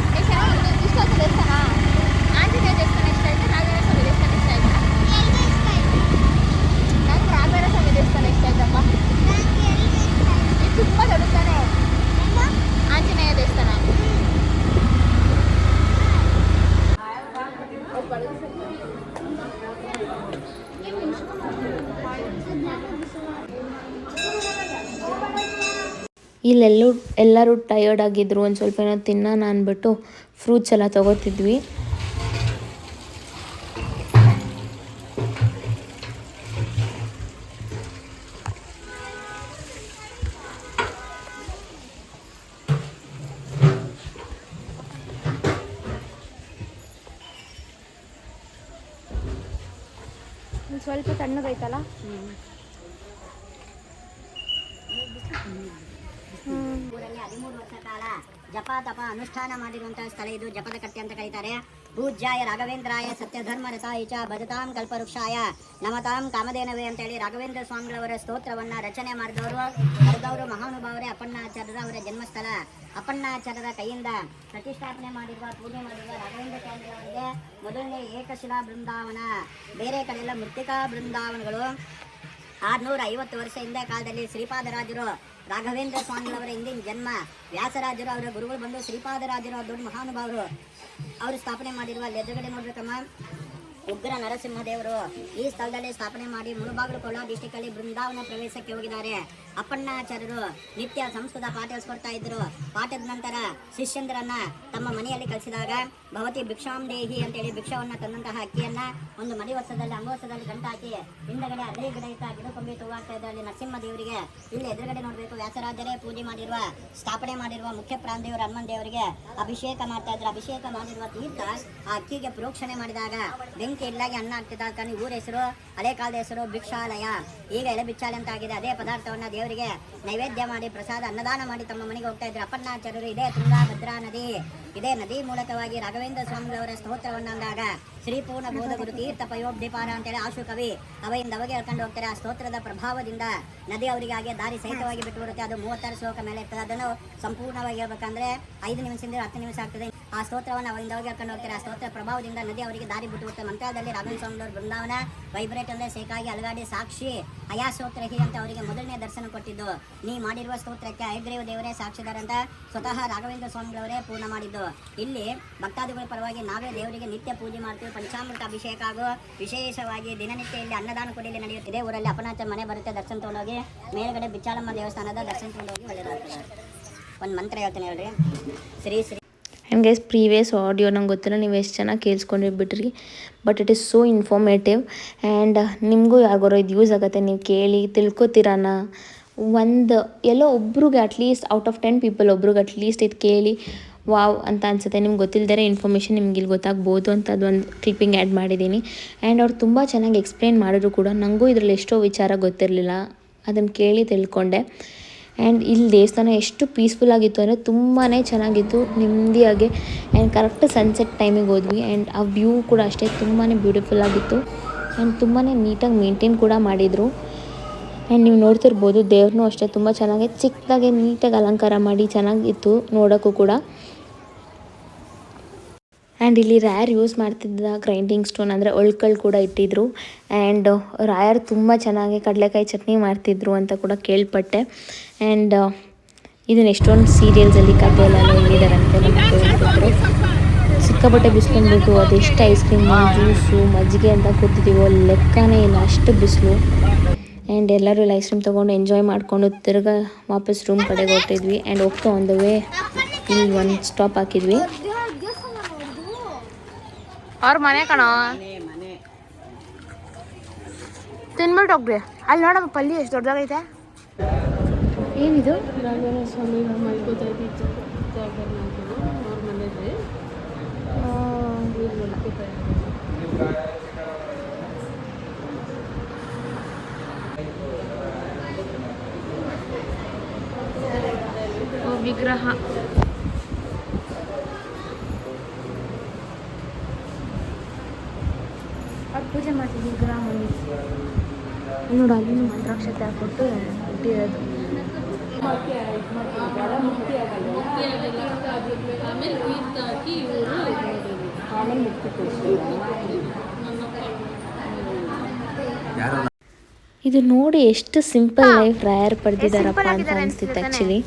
[SPEAKER 2] ಎಲ್ಲರೂ ಟಯರ್ಡ್ ಆಗಿದ್ರು. ಒಂದು ಸ್ವಲ್ಪ ಏನೋ ತಿನ್ನೋಣ ಅಂದ್ಬಿಟ್ಟು ಫ್ರೂಟ್ಸ್ ಎಲ್ಲ ತೊಗೋತಿದ್ವಿ.
[SPEAKER 3] ಸ್ವಲ್ಪ ತಣ್ಣಗೈತಲ್ಲ.
[SPEAKER 5] ಊರಲ್ಲಿ 13 ವರ್ಷ ಕಾಲ ಜಪ ತಪ ಅನುಷ್ಠಾನ ಮಾಡಿರುವಂತಹ ಸ್ಥಳ ಇದು. ಜಪದ ಕಟ್ಟೆ ಅಂತ ಕರೀತಾರೆ. ಪೂಜ್ಯಾಯ ರಾಘವೇಂದ್ರಾಯ ಸತ್ಯಧರ್ಮ ರಥಾಯಿಚ ಭಜತಾಂ ಕಲ್ಪವೃಕ್ಷಾಯ ನಮತಾಂ ಕಾಮಧೇನವೇ ಅಂತ ಹೇಳಿ ರಾಘವೇಂದ್ರ ಸ್ವಾಮಿಗಳವರ ಸ್ತೋತ್ರವನ್ನ ರಚನೆ ಮಾಡಿದವರು ಮಹಾನುಭಾವರೇ ಅಪ್ಪಣ್ಣಾಚಾರ್ಯರ ಅವರ ಜನ್ಮಸ್ಥಳ. ಅಪ್ಪಣ್ಣಾಚಾರ್ಯರ ಕೈಯಿಂದ ಪ್ರತಿಷ್ಠಾಪನೆ ಮಾಡಿರುವ ಪೂಜೆ ಮಾಡಿರುವ ರಾಘವೇಂದ್ರ ಸ್ವಾಮಿಗಳವರಿಗೆ ಮೊದಲನೇ ಏಕಶಿಲಾ ಬೃಂದಾವನ. ಬೇರೆ ಕಡೆಯೆಲ್ಲ ಮೃತ್ತಿಕಾ ಬೃಂದಾವನಗಳು. 650 ವರ್ಷ ಹಿಂದೆ ಕಾಲದಲ್ಲಿ ಶ್ರೀಪಾದರಾಜರು ರಾಘವೇಂದ್ರ ಸ್ವಾಮಿಗಳವರ ಹಿಂದಿನ ಜನ್ಮ. ವ್ಯಾಸರಾಜರು ಅವರ ಗುರುಗಳು ಬಂದು ಶ್ರೀಪಾದರಾಜರು ದೊಡ್ಡ ಮಹಾನುಭಾವರು ಅವರು ಸ್ಥಾಪನೆ ಮಾಡಿರುವ ಅಲ್ಲಿ ಎದುರುಗಡೆ ನೋಡ್ಬೇಕಮ್ಮ ಉಗ್ರ ನರಸಿಂಹದೇವರು ಈ ಸ್ಥಳದಲ್ಲಿ ಸ್ಥಾಪನೆ ಮಾಡಿ ಮುಳುಬಾಗಿಲು ಡಿಸ್ಟಿಕ್ ಅಲ್ಲಿ ಬೃಂದಾವನ ಪ್ರವೇಶಕ್ಕೆ ಹೋಗಿದ್ದಾರೆ. ಅಪ್ಪಣ್ಣಾಚಾರ್ಯರು ನಿತ್ಯ ಸಂಸ್ಕೃತ ಪಾಠ ಹೇಳಿಸ್ಕೊಡ್ತಾ ಇದ್ರು. ಪಾಠದ ನಂತರ ಶಿಷ್ಯಂದರನ್ನ ತಮ್ಮ ಮನೆಯಲ್ಲಿ ಕಳಿಸಿದಾಗ ಭವತಿ ಭಿಕ್ಷಾಂ ದೇಹಿ ಅಂತೇಳಿ ಭಿಕ್ಷಾವನ್ನ ತಂದಂತಹ ಅಕ್ಕಿಯನ್ನ ಒಂದು ಮಡಿ ವರ್ಷದಲ್ಲಿ ಅಂಗೋಸದಲ್ಲಿ ಗಂಟಾಕಿ ಹಿಂದಗಡೆ ಅದೇ ಗಿಡ ಇತ್ತ ಗಿಡ ಕೊಂಬಿ ತೂವಾಗ್ತಾ ಇದ್ರು. ಅಲ್ಲಿ ನರಸಿಂಹ ದೇವರಿಗೆ ಇಲ್ಲಿ ಎದುರುಗಡೆ ನೋಡ್ಬೇಕು ವ್ಯಾಸರಾಜರೇ ಪೂಜೆ ಮಾಡಿರುವ ಸ್ಥಾಪನೆ ಮಾಡಿರುವ ಮುಖ್ಯ ಪ್ರಾಣದೇವರು ಹನುಮನ್ ದೇವರಿಗೆ ಅಭಿಷೇಕ ಮಾಡ್ತಾ ಇದ್ರು. ಅಭಿಷೇಕ ಮಾಡಿರುವ ತೀರ್ಥ ಆ ಅಕ್ಕಿಗೆ ಪ್ರೋಕ್ಷಣೆ ಮಾಡಿದಾಗ ಬೆಂಕಿ ಇಲ್ಲಾಗಿ ಅನ್ನ ಆಗ್ತಿದ್ದ ಕಾರಣ ಊರ ಹೆಸರು ಹಳೆ ಕಾಲದ ಹೆಸರು ಭಿಕ್ಷಾಲಯ. ಈಗ ಎಲೆ ಬಿಚ್ಚಾಲೆ ಅಂತ ಆಗಿದೆ. ಅದೇ ಪದಾರ್ಥವನ್ನ ದೇವರಿಗೆ ನೈವೇದ್ಯ ಮಾಡಿ ಪ್ರಸಾದ ಅನ್ನದಾನ ಮಾಡಿ ತಮ್ಮ ಮನೆಗೆ ಹೋಗ್ತಾ ಇದ್ರು. ಅಪ್ಪಣ್ಣಾಚಾರ್ಯರು ಇದೇ ತುಂಗಾ ಭದ್ರಾ ನದಿ ಇದೇ ನದಿ ಮೂಲಕವಾಗಿ ರಾಘವೇಂದ್ರ ಸ್ವಾಮಿಗಳವರ ಸ್ತೋತ್ರವನ್ನು ಅಂದಾಗ ಶ್ರೀಪೂರ್ಣ ಬೋಧ ಗುರು ತೀರ್ಥ ಪಯೋಬ್ಧಿಪಾರ ಅಂತೇಳಿ ಆಶು ಕವಿ ಅವೆಯಿಂದ ಅವಾಗ ಹೇಳ್ಕೊಂಡು ಹೋಗ್ತಾರೆ. ಆ ಸ್ತೋತ್ರದ ಪ್ರಭಾವದಿಂದ ನದಿ ಅವರಿಗೆ ಹಾಗೆ ದಾರಿ ಸಹಿತವಾಗಿ ಬಿಟ್ಟು ಬರುತ್ತೆ. ಅದು 36 ಶ್ಲೋಕ ಮೇಲೆ ಇರ್ತದೆ. ಅದನ್ನು ಸಂಪೂರ್ಣವಾಗಿ ಹೇಳ್ಬೇಕಂದ್ರೆ 5 ನಿಮಿಷದಿಂದ 10 ನಿಮಿಷ ಆಗ್ತದೆ. ಆ ಸ್ತೋತ್ರವನ್ನು ಅವಾಗಿಂದ ಅವಾಗ ಹೇಳ್ಕೊಂಡು ಹೋಗ್ತಾರೆ. ಆ ಸ್ತೋತ್ರ ಪ್ರಭಾವದಿಂದ ನದಿ ಅವರಿಗೆ ದಾರಿ ಬಿಟ್ಟು ಬರುತ್ತೆ. ಮಂತ್ರಾಲಯದಲ್ಲಿ ರಾಘವೇಂದ್ರ ಸ್ವಾಮಿಗಳವರು ಬೃಂದಾವನ ವೈಬ್ರೇಟ್ ಅಂದರೆ ಸೇಕಾಗಿ ಅಲಗಾಡಿ ಸಾಕ್ಷಿ ಅಯಾ ಸ್ತೋತ್ರಹಿ ಅಂತ ಅವರಿಗೆ ಮೊದಲನೇ ದರ್ಶನ ಕೊಟ್ಟಿದ್ದು. ನೀ ಮಾಡಿರುವ ಸ್ತೋತ್ರಕ್ಕೆ ಹಯಗ್ರೀವ ದೇವರೇ ಸಾಕ್ಷಿದಾರ ಅಂತ ಸ್ವತಃ ರಾಘವೇಂದ್ರ ಸ್ವಾಮಿಗಳವರೇ ಪೂರ್ಣ ಮಾಡಿದ್ದು. ಇಲ್ಲಿ ಭಕ್ತಾದಿಗಳ ಪರವಾಗಿ ನಾವೇ ದೇವರಿಗೆ ನಿತ್ಯ ಪೂಜೆ ಮಾಡ್ತೀವಿ. ಪಂಚಾಮೃತ ಅಭಿಷೇಕ ಹಾಗೂ ವಿಶೇಷವಾಗಿ ದಿನನಿತ್ಯ ಇಲ್ಲಿ ಅನ್ನದಾನ ಕೊಡಿಲಿ ನಡೆಯುತ್ತಿದೆ. ಊರಲ್ಲಿ ಅಪನಾಥ ಮನೆ ಬರುತ್ತೆ, ದರ್ಶನ ತಗೊಂಡೋಗಿ ಮೇಲ್ಗಡೆ ಬಿಚ್ಚಾಳಮ್ಮ ದೇವಸ್ಥಾನದ ದರ್ಶನ ತಗೊಂಡೋಗಿ ಒಳ್ಳೆಯದಾಗ್ತದೆ. ಒಂದು ಮಂತ್ರ ಹೇಳ್ತೇನೆ ಹೇಳ್ರಿ. Shri Shri.
[SPEAKER 2] And guys previous audio ನಂಗೆ ಗೊತ್ತಿಲ್ಲ ನೀವು ಎಷ್ಟು ಚೆನ್ನಾಗಿ ಕೇಳಿಸ್ಕೊಂಡಿರ್ಬಿಟ್ರಿ, but it is so informative. And ನಿಮಗೂ ಯಾರಿಗಾರೋ ಇದು ಯೂಸ್ ಆಗುತ್ತೆ, ನೀವು ಕೇಳಿ ತಿಳ್ಕೊತೀರಾನ. ಎಲ್ಲೋ ಒಬ್ರಿಗೆ ಅಟ್ಲೀಸ್ಟ್ ಔಟ್ ಆಫ್ 10 ಪೀಪಲ್ ಒಬ್ರಿಗೆ ಅಟ್ಲೀಸ್ಟ್ ಇದು ಕೇಳಿ ವಾವ್ ಅಂತ ಅನಿಸುತ್ತೆ. ನಿಮ್ಗೆ ಗೊತ್ತಿಲ್ಲದೇ ಇನ್ಫಾರ್ಮೇಷನ್ ನಿಮ್ಗೆ ಇಲ್ಲಿ ಗೊತ್ತಾಗ್ಬೋದು ಅಂತ ಅದೊಂದು ಕ್ಲಿಪ್ಪಿಂಗ್ ಆ್ಯಡ್ ಮಾಡಿದ್ದೀನಿ. ಆ್ಯಂಡ್ ಅವ್ರು ತುಂಬ ಚೆನ್ನಾಗಿ ಎಕ್ಸ್ಪ್ಲೇನ್ ಮಾಡಿದ್ರು ಕೂಡ. ನನಗೂ ಇದರಲ್ಲಿ ಎಷ್ಟೋ ವಿಚಾರ ಗೊತ್ತಿರಲಿಲ್ಲ, ಅದನ್ನು ಕೇಳಿ ತಿಳ್ಕೊಂಡೆ. ಆ್ಯಂಡ್ ಇಲ್ಲಿ ದೇವಸ್ಥಾನ ಎಷ್ಟು ಪೀಸ್ಫುಲ್ಲಾಗಿತ್ತು ಅಂದರೆ ತುಂಬಾ ಚೆನ್ನಾಗಿತ್ತು, ನೆಮ್ಮದಿಯಾಗಿ. ಆ್ಯಂಡ್ ಕರೆಕ್ಟ್ ಸನ್ಸೆಟ್ ಟೈಮಿಗೆ ಹೋದ್ವಿ. ಆ್ಯಂಡ್ ಆ ವ್ಯೂ ಕೂಡ ಅಷ್ಟೇ ತುಂಬಾ ಬ್ಯೂಟಿಫುಲ್ಲಾಗಿತ್ತು. ಆ್ಯಂಡ್ ತುಂಬಾ ನೀಟಾಗಿ ಮೇಂಟೈನ್ ಕೂಡ ಮಾಡಿದರು. ಆ್ಯಂಡ್ ನೀವು ನೋಡ್ತಿರ್ಬೋದು ದೇವ್ರನ್ನೂ ಅಷ್ಟೇ ತುಂಬ ಚೆನ್ನಾಗಿ ಚಿಕ್ಕದಾಗೆ ನೀಟಾಗಿ ಅಲಂಕಾರ ಮಾಡಿ ಚೆನ್ನಾಗಿತ್ತು ನೋಡೋಕ್ಕೂ ಕೂಡ. ಆ್ಯಂಡ್ ಇಲ್ಲಿ ರಾಯರ್ ಯೂಸ್ ಮಾಡ್ತಿದ್ದ ಗ್ರೈಂಡಿಂಗ್ ಸ್ಟೋನ್ ಅಂದರೆ ಒಳ್ಕಲ್ ಕೂಡ ಇಟ್ಟಿದ್ರು. ಆ್ಯಂಡ್ ರಾಯರ್ ತುಂಬ ಚೆನ್ನಾಗಿ ಕಡಲೆಕಾಯಿ ಚಟ್ನಿ ಮಾಡ್ತಿದ್ರು ಅಂತ ಕೂಡ ಕೇಳ್ಪಟ್ಟೆ. ಆ್ಯಂಡ್ ಇದನ್ನು ಎಷ್ಟೊಂದು ಸೀರಿಯಲ್ಸಲ್ಲಿ ಕಥೆಯಲ್ಲೆಲ್ಲ ಹೇಳಿದಾರಂತೆ ನಮಗೆ ಹೇಳ್ತಿದ್ರು. ಸಿಕ್ಕಾಪಟ್ಟೆ ಬಿಸಿಲಂದ್ಬಿಟ್ಟು ಅದೆಷ್ಟು ಐಸ್ ಕ್ರೀಮು ಜ್ಯೂಸು ಮಜ್ಜಿಗೆ ಅಂತ ಕೂತಿದ್ದೀವೋ ಲೆಕ್ಕನೇ ಇಲ್ಲ, ಅಷ್ಟು ಬಿಸಿಲು. ಆ್ಯಂಡ್ ಎಲ್ಲರೂ ಇಲ್ಲಿ ಐಸ್ ಕ್ರೀಮ್ ತೊಗೊಂಡು ಎಂಜಾಯ್ ಮಾಡಿಕೊಂಡು ತಿರ್ಗಾ ವಾಪಸ್ ರೂಮ್ ಕಡೆಗೆ ಹೊರಟಿದ್ವಿ. ಆ್ಯಂಡ್ ಹೋಗ್ತಾ ಆನ್ ದ ವೇ ಇಲ್ಲಿ ಒಂದು ಸ್ಟಾಪ್ ಹಾಕಿದ್ವಿ.
[SPEAKER 3] ಅವ್ರ ಮನೆ ಕಣೋ, ತಿನ್ಬಿಟ್ಟು ಹೋಗ್ರಿ. ಅಲ್ಲಿ ನೋಡಮ್ಮ ಪಲ್ಲಿ ಎಷ್ಟು ದೊಡ್ಡದಾಗೈತೆ. ಏನಿದು? ವಿಗ್ರಹ. ಅದು ಪೂಜೆ ಮಾಡ್ತೀವಿ ವಿಗ್ರಹ ಮನೆ ನೋಡು. ಅಲ್ಲಿನೂ ಮಂತ್ರಾಕ್ಷತೆ ಹಾಕ್ಬಿಟ್ಟು ಇಟ್ಟಿರೋದು.
[SPEAKER 2] ಇದು ನೋಡಿ ಎಷ್ಟು ಸಿಂಪಲ್ ಲೈಫ್ ರಾಯರ್ ಪಡೆದಿದ್ದಾರಪ್ಪ ಅಂತ ಅನಿಸ್ತಿತ್ತು ಆ್ಯಕ್ಚುಲಿ.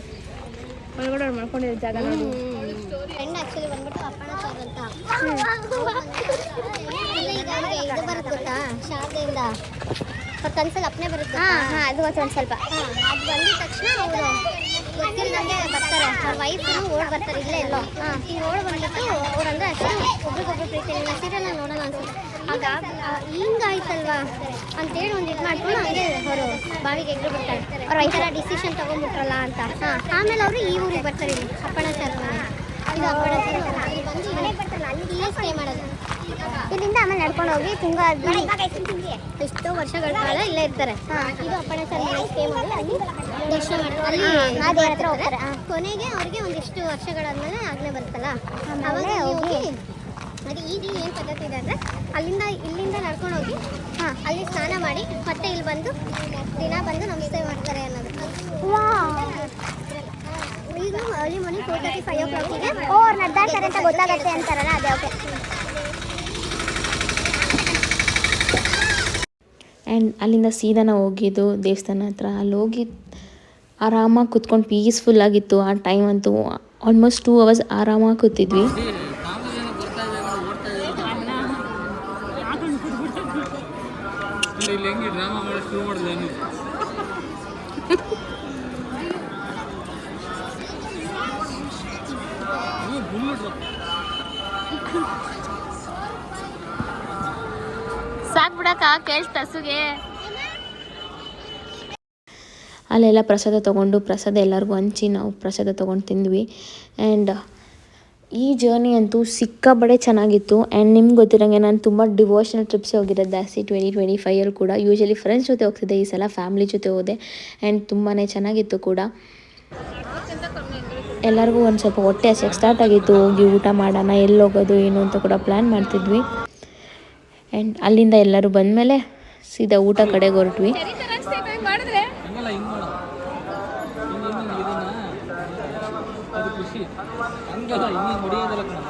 [SPEAKER 3] ಒಳಗಡೆ ಮಾಡ್ಕೊಂಡಿರೋ ಜಾಗ ನೋಡಿ.
[SPEAKER 1] ಫ್ರೆಂಡ್ ಆಕ್ಚುಲಿ ಬಂದ್ಬಿಟ್ಟು ಅಪ್ಪಣಾಚಾರ ಅಂತ. ಈಗ ಇದು ಬರುತ್ತೆ ಗೊತ್ತಾ ಶಾರದೆಯಿಂದ ಅವ್ರ ಕನ್ಸಲ್ಲಿ ಅಪ್ಪನೇ ಬರುತ್ತೆ.
[SPEAKER 3] ಅದು ಒಂದು ಸ್ವಲ್ಪ
[SPEAKER 1] ಅದು ಬಂದಿದ ತಕ್ಷಣ ಅವರು ಗೊತ್ತಿಲ್ಲದಂಗೆ ಬರ್ತಾರೆ. ಅವ್ರ ವೈಫ್ನು ಓಡ್ ಬರ್ತಾರೆ ಇಲ್ಲೇ ಎಲ್ಲೋ. ಈಗ ಓಡ್ ಬಂದ್ಬಿಟ್ಟು ಅವ್ರಂದ್ರೆ ಅಷ್ಟು ಒಬ್ರಿಗೊಬ್ರು ಪ್ರೀತಿ ಸೀರಿಯಲ್ ನೋಡೋಣ ಅನ್ಸುತ್ತೆ. ಆಗ ಹಿಂಗಾಯ್ತಲ್ವಾ ಅಂತೇಳಿ ಒಂದು ಇದು ಮಾಡ್ಕೊಂಡು ಹಂಗೆ ಅವರು ಬಾವಿಗೆ ಎಗ್ರು ಬಿಡ್ತಾರೆ. ಅವ್ರು ಈ ಥರ ಡಿಸಿಷನ್ ತೊಗೊಂಡ್ಬಿಟ್ರಲ್ಲ ಅಂತ. ಆಮೇಲೆ ಅವರು ಈ ಊರಿಗೆ ಬರ್ತಾರೆ, ಇಲ್ಲಿ ಅಪ್ಪಣಾಚಾರ ಮನೆ. ಇದು ಅಪ್ಪಣಾಚಾರ ಇಲ್ಲಿ ಬಂದು ಮನೆಗೆ ಬರ್ತಾರೆ, ಅಲ್ಲಿ ಇಲ್ಲೇ ಸ್ಟೇ ಮಾಡೋದು. ಇಲ್ಲಿಂದ ಆಮೇಲೆ ನಡ್ಕೊಂಡು ಹೋಗಿ ತುಂಗಾ ಎಷ್ಟೋ ವರ್ಷಗಳ ಕಾಲ ಇಲ್ಲೇ ಇರ್ತಾರೆ. ಇದು ಅಪ್ಪಣಾಚಾರ ಮನೆ ಸ್ಟೇ ಮಾಡಿ ಅಲ್ಲಿ ದರ್ಶನ ಮಾಡ್ತಾರೆ. ಅಲ್ಲಿ ಹತ್ರ ಹೋಗ್ತಾರೆ. ಕೊನೆಗೆ ಅವ್ರಿಗೆ ಒಂದಿಷ್ಟು ವರ್ಷಗಳಾದ್ಮೇಲೆ ಆಜ್ಞೆ ಬರುತ್ತಲ್ಲ, ಅವಾಗ ಹೋಗಿ ಅದು ಈಗ ಏನು ಪದ್ಧತಿ ಇದೆ ಅಂದರೆ ಇಲ್ಲಿಂದ ನಡ್ಕೊಂಡು ಹೋಗಿ ಅಲ್ಲಿ ಸ್ನಾನ ಮಾಡಿ ಮತ್ತೆ ಇಲ್ಲಿ ಬಂದು ದಿನ ಬಂದು ನಮಸ್ತೆ ಮಾಡ್ತಾರೆ ಅನ್ನೋದು. ಈಗ ಅರ್ಲಿ ಮಾರ್ನಿಂಗ್ 4:30, 5 o'clockಗೆ ಅವ್ರು ನಡೆದಾಡ್ತಾರೆ ಅಂತ ಗೊತ್ತಾಗತ್ತೆ ಅಂತಾರಲ್ಲ, ಅದೇ ಓಕೆ.
[SPEAKER 2] ಆ್ಯಂಡ್ ಅಲ್ಲಿಂದ ಸೀದಾ ನಾವು ಹೋಗಿದ್ದು ದೇವಸ್ಥಾನ ಹತ್ರ. ಅಲ್ಲಿ ಹೋಗಿ ಆರಾಮಾಗಿ ಕೂತ್ಕೊಂಡು ಪೀಸ್ಫುಲ್ಲಾಗಿತ್ತು. ಆ ಟೈಮ್ ಅಂತೂ ಆಲ್ಮೋಸ್ಟ್ 2 hours ಆರಾಮಾಗಿ ಕೂತಿದ್ವಿ.
[SPEAKER 4] ಇಲ್ಲಿ ಹೆಂಗೆ ಡ್ರಾಮಾ ಮಾಡಿ ಶುರು ಮಾಡಿದೆ
[SPEAKER 3] ಸಾಕ್ ಬಿಡಕ್ಕ ಕೇಳ್ತ ಹಸುಗೆ.
[SPEAKER 2] ಅಲ್ಲೆಲ್ಲ ಪ್ರಸಾದ ತೊಗೊಂಡು ಪ್ರಸಾದ ಎಲ್ಲರಿಗೂ ಹಂಚಿ ನಾವು ಪ್ರಸಾದ ತೊಗೊಂಡು ತಿಂದ್ವಿ. ಆ್ಯಂಡ್ ಈ ಜರ್ನಿ ಅಂತೂ ಸಿಕ್ಕಾಬಡೆ ಚೆನ್ನಾಗಿತ್ತು. ಆ್ಯಂಡ್ ನಿಮ್ಗೆ ಗೊತ್ತಿರೋಂಗೆ ನಾನು ತುಂಬ ಡಿವೋಷನಲ್ ಟ್ರಿಪ್ಸೇ ಹೋಗಿರೋದು ಜಾಸ್ತಿ 2025 ಕೂಡ. ಯೂಶಲಿ ಫ್ರೆಂಡ್ಸ್ ಜೊತೆ ಹೋಗ್ತಿದ್ದೆ, ಈ ಸಲ ಫ್ಯಾಮಿಲಿ ಜೊತೆ ಹೋದೆ. ಆ್ಯಂಡ್ ತುಂಬಾ ಚೆನ್ನಾಗಿತ್ತು ಕೂಡ. ಎಲ್ಲರಿಗೂ ಒಂದು ಸ್ವಲ್ಪ ಹೊಟ್ಟೆ ಹಸಿಯೋಕ್ಕೆ ಸ್ಟಾರ್ಟ್ ಆಗಿತ್ತು. ಹೋಗಿ ಊಟ ಮಾಡೋಣ, ಎಲ್ಲಿ ಹೋಗೋದು ಏನು ಅಂತ ಕೂಡ ಪ್ಲ್ಯಾನ್ ಮಾಡ್ತಿದ್ವಿ. ಆ್ಯಂಡ್ ಅಲ್ಲಿಂದ ಎಲ್ಲರೂ ಬಂದಮೇಲೆ ಸೀದಾ ಊಟ ಕಡೆಗೆ ಹೊರಟ್ವಿ.
[SPEAKER 4] ಹಂಗಲ್ಲ ಹಿಂಗೆ ಮಾಡು, ಹಿಂಗೆ ಇದನ್ನ ಅದು ಖುಷಿ. ಹಂಗಲ್ಲ ಹಿಂಗೆ ಹೊಡಿಯೋದಲ್ಲ ಕಣ,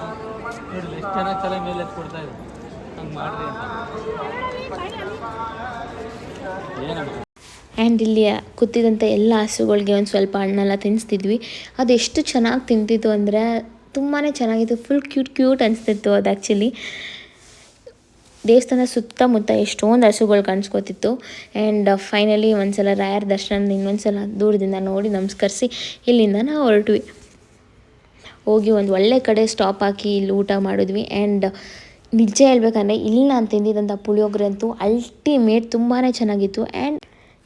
[SPEAKER 4] ನೋಡಿಲ್ಲ ಎಷ್ಟು ಚೆನ್ನಾಗಿ ತಲೆ ಮೇಲೆ ಎತ್ತು ಕೊಡ್ತಾ ಇದೆ. ಹಂಗೆ ಮಾಡಿರಿ ಅಂತ ಏನಮ್ಮ.
[SPEAKER 2] ಆ್ಯಂಡ್ ಇಲ್ಲಿ ಕೂತಿದ್ದಂಥ ಎಲ್ಲ ಹಸುಗಳಿಗೆ ಒಂದು ಸ್ವಲ್ಪ ಹಣ್ಣೆಲ್ಲ ತಿನ್ನಿಸ್ತಿದ್ವಿ. ಅದು ಎಷ್ಟು ಚೆನ್ನಾಗಿ ತಿಂತಿತ್ತು ಅಂದರೆ ತುಂಬಾ ಚೆನ್ನಾಗಿತ್ತು. ಫುಲ್ ಕ್ಯೂಟ್ ಅನಿಸ್ತಿತ್ತು ಅದು ಆ್ಯಕ್ಚುಲಿ. ದೇವಸ್ಥಾನ ಸುತ್ತಮುತ್ತ ಎಷ್ಟೊಂದು ಹಸುಗಳು ಕಾಣಿಸ್ಕೊತಿತ್ತು. ಆ್ಯಂಡ್ ಫೈನಲಿ ಒಂದು ಸಲ ರಾಯರ ದರ್ಶನ ಇನ್ನೊಂದು ಸಲ ದೂರದಿಂದ ನೋಡಿ ನಮಸ್ಕರಿಸಿ ಇಲ್ಲಿಂದ ನಾವು ಹೊರಟ್ವಿ. ಹೋಗಿ ಒಂದು ಒಳ್ಳೆ ಕಡೆ ಸ್ಟಾಪ್ ಹಾಕಿ ಇಲ್ಲಿ ಊಟ ಮಾಡಿದ್ವಿ. ಆ್ಯಂಡ್ ನಿಜ ಹೇಳ್ಬೇಕಂದ್ರೆ ಇಲ್ಲಿ ನಾನು ತಿಂದಿದ್ದಂಥ ಪುಳಿಯೋಗರೆ ಅಂತೂ ಅಲ್ಟಿಮೇಟ್, ತುಂಬಾ ಚೆನ್ನಾಗಿತ್ತು. ಆ್ಯಂಡ್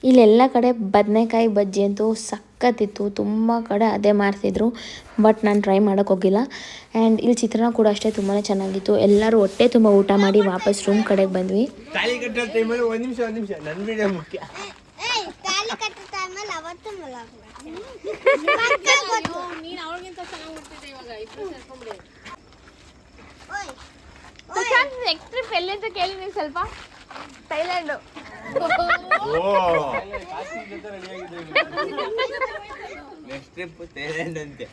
[SPEAKER 2] ಇಲ್ಲೆಲ್ಲ ಕಡೆ ಬದನೆಕಾಯಿ ಬಜ್ಜಿ ಅಂತೂ ಸಖತ್ತಿತ್ತು. ತುಂಬ ಕಡೆ ಅದೇ ಮಾರ್ತಿದ್ರು, ಬಟ್ ನಾನು ಟ್ರೈ ಮಾಡೋಕ್ಕೆ ಹೋಗಿಲ್ಲ. ಆ್ಯಂಡ್ ಇಲ್ಲಿ ಚಿತ್ರಾನ್ನ ಕೂಡ ಅಷ್ಟೇ ತುಂಬಾ ಚೆನ್ನಾಗಿತ್ತು. ಎಲ್ಲರೂ ಹೊಟ್ಟೆ ತುಂಬ ಊಟ ಮಾಡಿ ವಾಪಸ್ ರೂಮ್ ಕಡೆಗೆ ಬಂದ್ವಿ.
[SPEAKER 3] ನೆಕ್ಸ್ಟ್ ಟ್ರಿಪ್ ಎಲ್ಲಿ ಅಂತ ಕೇಳಿ ನೀವು ಸ್ವಲ್ಪ. ಥೈಲ್ಯಾಂಡು.
[SPEAKER 6] ನೆಕ್ಸ್ಟ್ ಟ್ರಿಪ್ ಥೈಲ್ಯಾಂಡ್ ಅಂತೆ.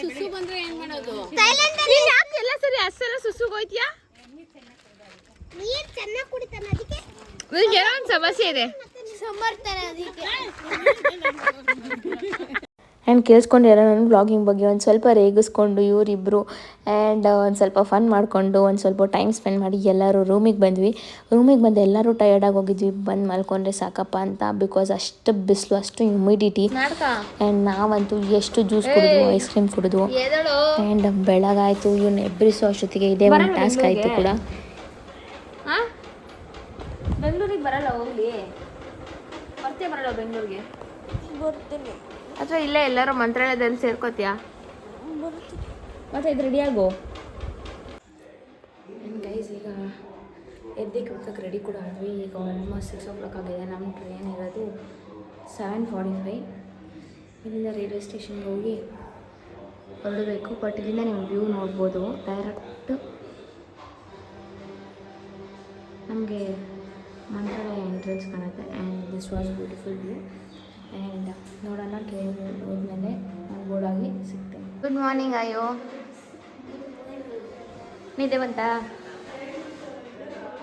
[SPEAKER 3] ಸುಸು ಬಂದ್ರೆ ಏನ್ ಮಾಡೋದು? ಯಾಕೆ ಎಲ್ಲ ಸರಿ ಅಷ್ಟೆಲ್ಲ ಸುಸುಗ್ ಹೋಯ್ತೀಯಾ? ಏನೋ ಒಂದು ಸಮಸ್ಯೆ ಇದೆ.
[SPEAKER 2] ಆ್ಯಂಡ್ ಕೇಳಿಸ್ಕೊಂಡಿರೋ ನನ್ನ ವ್ಲಾಗಿಂಗ್ ಬಗ್ಗೆ ಒಂದು ಸ್ವಲ್ಪ ರೇಗಿಸ್ಕೊಂಡು ಇವರಿಬ್ಬರು ಆ್ಯಂಡ್ ಒಂದು ಸ್ವಲ್ಪ ಫನ್ ಮಾಡಿಕೊಂಡು ಒಂದು ಸ್ವಲ್ಪ ಟೈಮ್ ಸ್ಪೆಂಡ್ ಮಾಡಿ ಎಲ್ಲರೂ ರೂಮಿಗೆ ಬಂದ್ವಿ. ರೂಮಿಗೆ ಬಂದು ಎಲ್ಲರೂ ಟಯರ್ಡಾಗಿ ಹೋಗಿದ್ವಿ. ಬಂದು ಮಲ್ಕೊಂಡ್ರೆ ಸಾಕಪ್ಪ ಅಂತ, ಬಿಕಾಸ್ ಅಷ್ಟು ಬಿಸಿಲು, ಅಷ್ಟು ಹ್ಯುಮಿಡಿಟಿ. ಆ್ಯಂಡ್ ನಾವಂತೂ ಎಷ್ಟು ಜ್ಯೂಸ್ ಕುಡಿದ್ವು, ಐಸ್ ಕ್ರೀಮ್ ಕುಡಿದ್ವು. ಆ್ಯಂಡ್ ಬೆಳಗಾಯಿತು. ಇವನ್ನ ಎಬ್ಬರಿಸೋ ಅಷ್ಟೊತ್ತಿಗೆ ಇದೇ ಒಂದು ಟಾಸ್ಕ್ ಆಯಿತು ಕೂಡ.
[SPEAKER 3] ಬೆಂಗಳೂರಿಗೆ ಬರಲ್ಲ, ಹೋಗ್ಲಿ. ಬರಲ್ಲ ಬೆಂಗಳೂರಿಗೆ? ಅಥವಾ ಇಲ್ಲೇ ಎಲ್ಲರೂ ಮಂತ್ರಾಲಯದಲ್ಲಿ ಸೇರ್ಕೋತೀಯಾ? ಮತ್ತೆ ಇದು ರೆಡಿಯಾಗೋ.
[SPEAKER 2] ಆ್ಯಂಡ್ ಗೈಸ್ ಈಗ ಎದ್ದಕ್ಕೆ ಹೋಗ್ತಕ್ಕೆ ರೆಡಿ ಕೂಡ ಆದ್ವಿ. ಈಗ ಆಲ್ಮೋಸ್ಟ್ 6 o'clock ಆಗಿದೆ. ನಮ್ಮ ಟ್ರೈನ್ ಇರೋದು 7:45. ಇಲ್ಲಿಂದ ರೈಲ್ವೆ ಸ್ಟೇಷನ್ಗೆ ಹೋಗಿ ಹೊರಡಬೇಕು. ಬಟ್ ಇಲ್ಲಿಂದ ನೀವು ವ್ಯೂ ನೋಡ್ಬೋದು. ಡೈರೆಕ್ಟ್ ನಮಗೆ ಮಂತ್ರಾಲಯ ಎಂಟ್ರೆನ್ಸ್ ಕಾಣುತ್ತೆ. And this was beautiful view. And ನೋಡೋಣ ಟ್ರೈನ್ ಹೋದ್ಮೇಲೆ ನಾನು ಬೋರ್ಡಾಗಿ ಸಿಗ್ತೇನೆ.
[SPEAKER 3] ಗುಡ್ ಮಾರ್ನಿಂಗ್ ಅಯ್ಯೋ. ನಿದ್ದೆ ಬಂತಾ?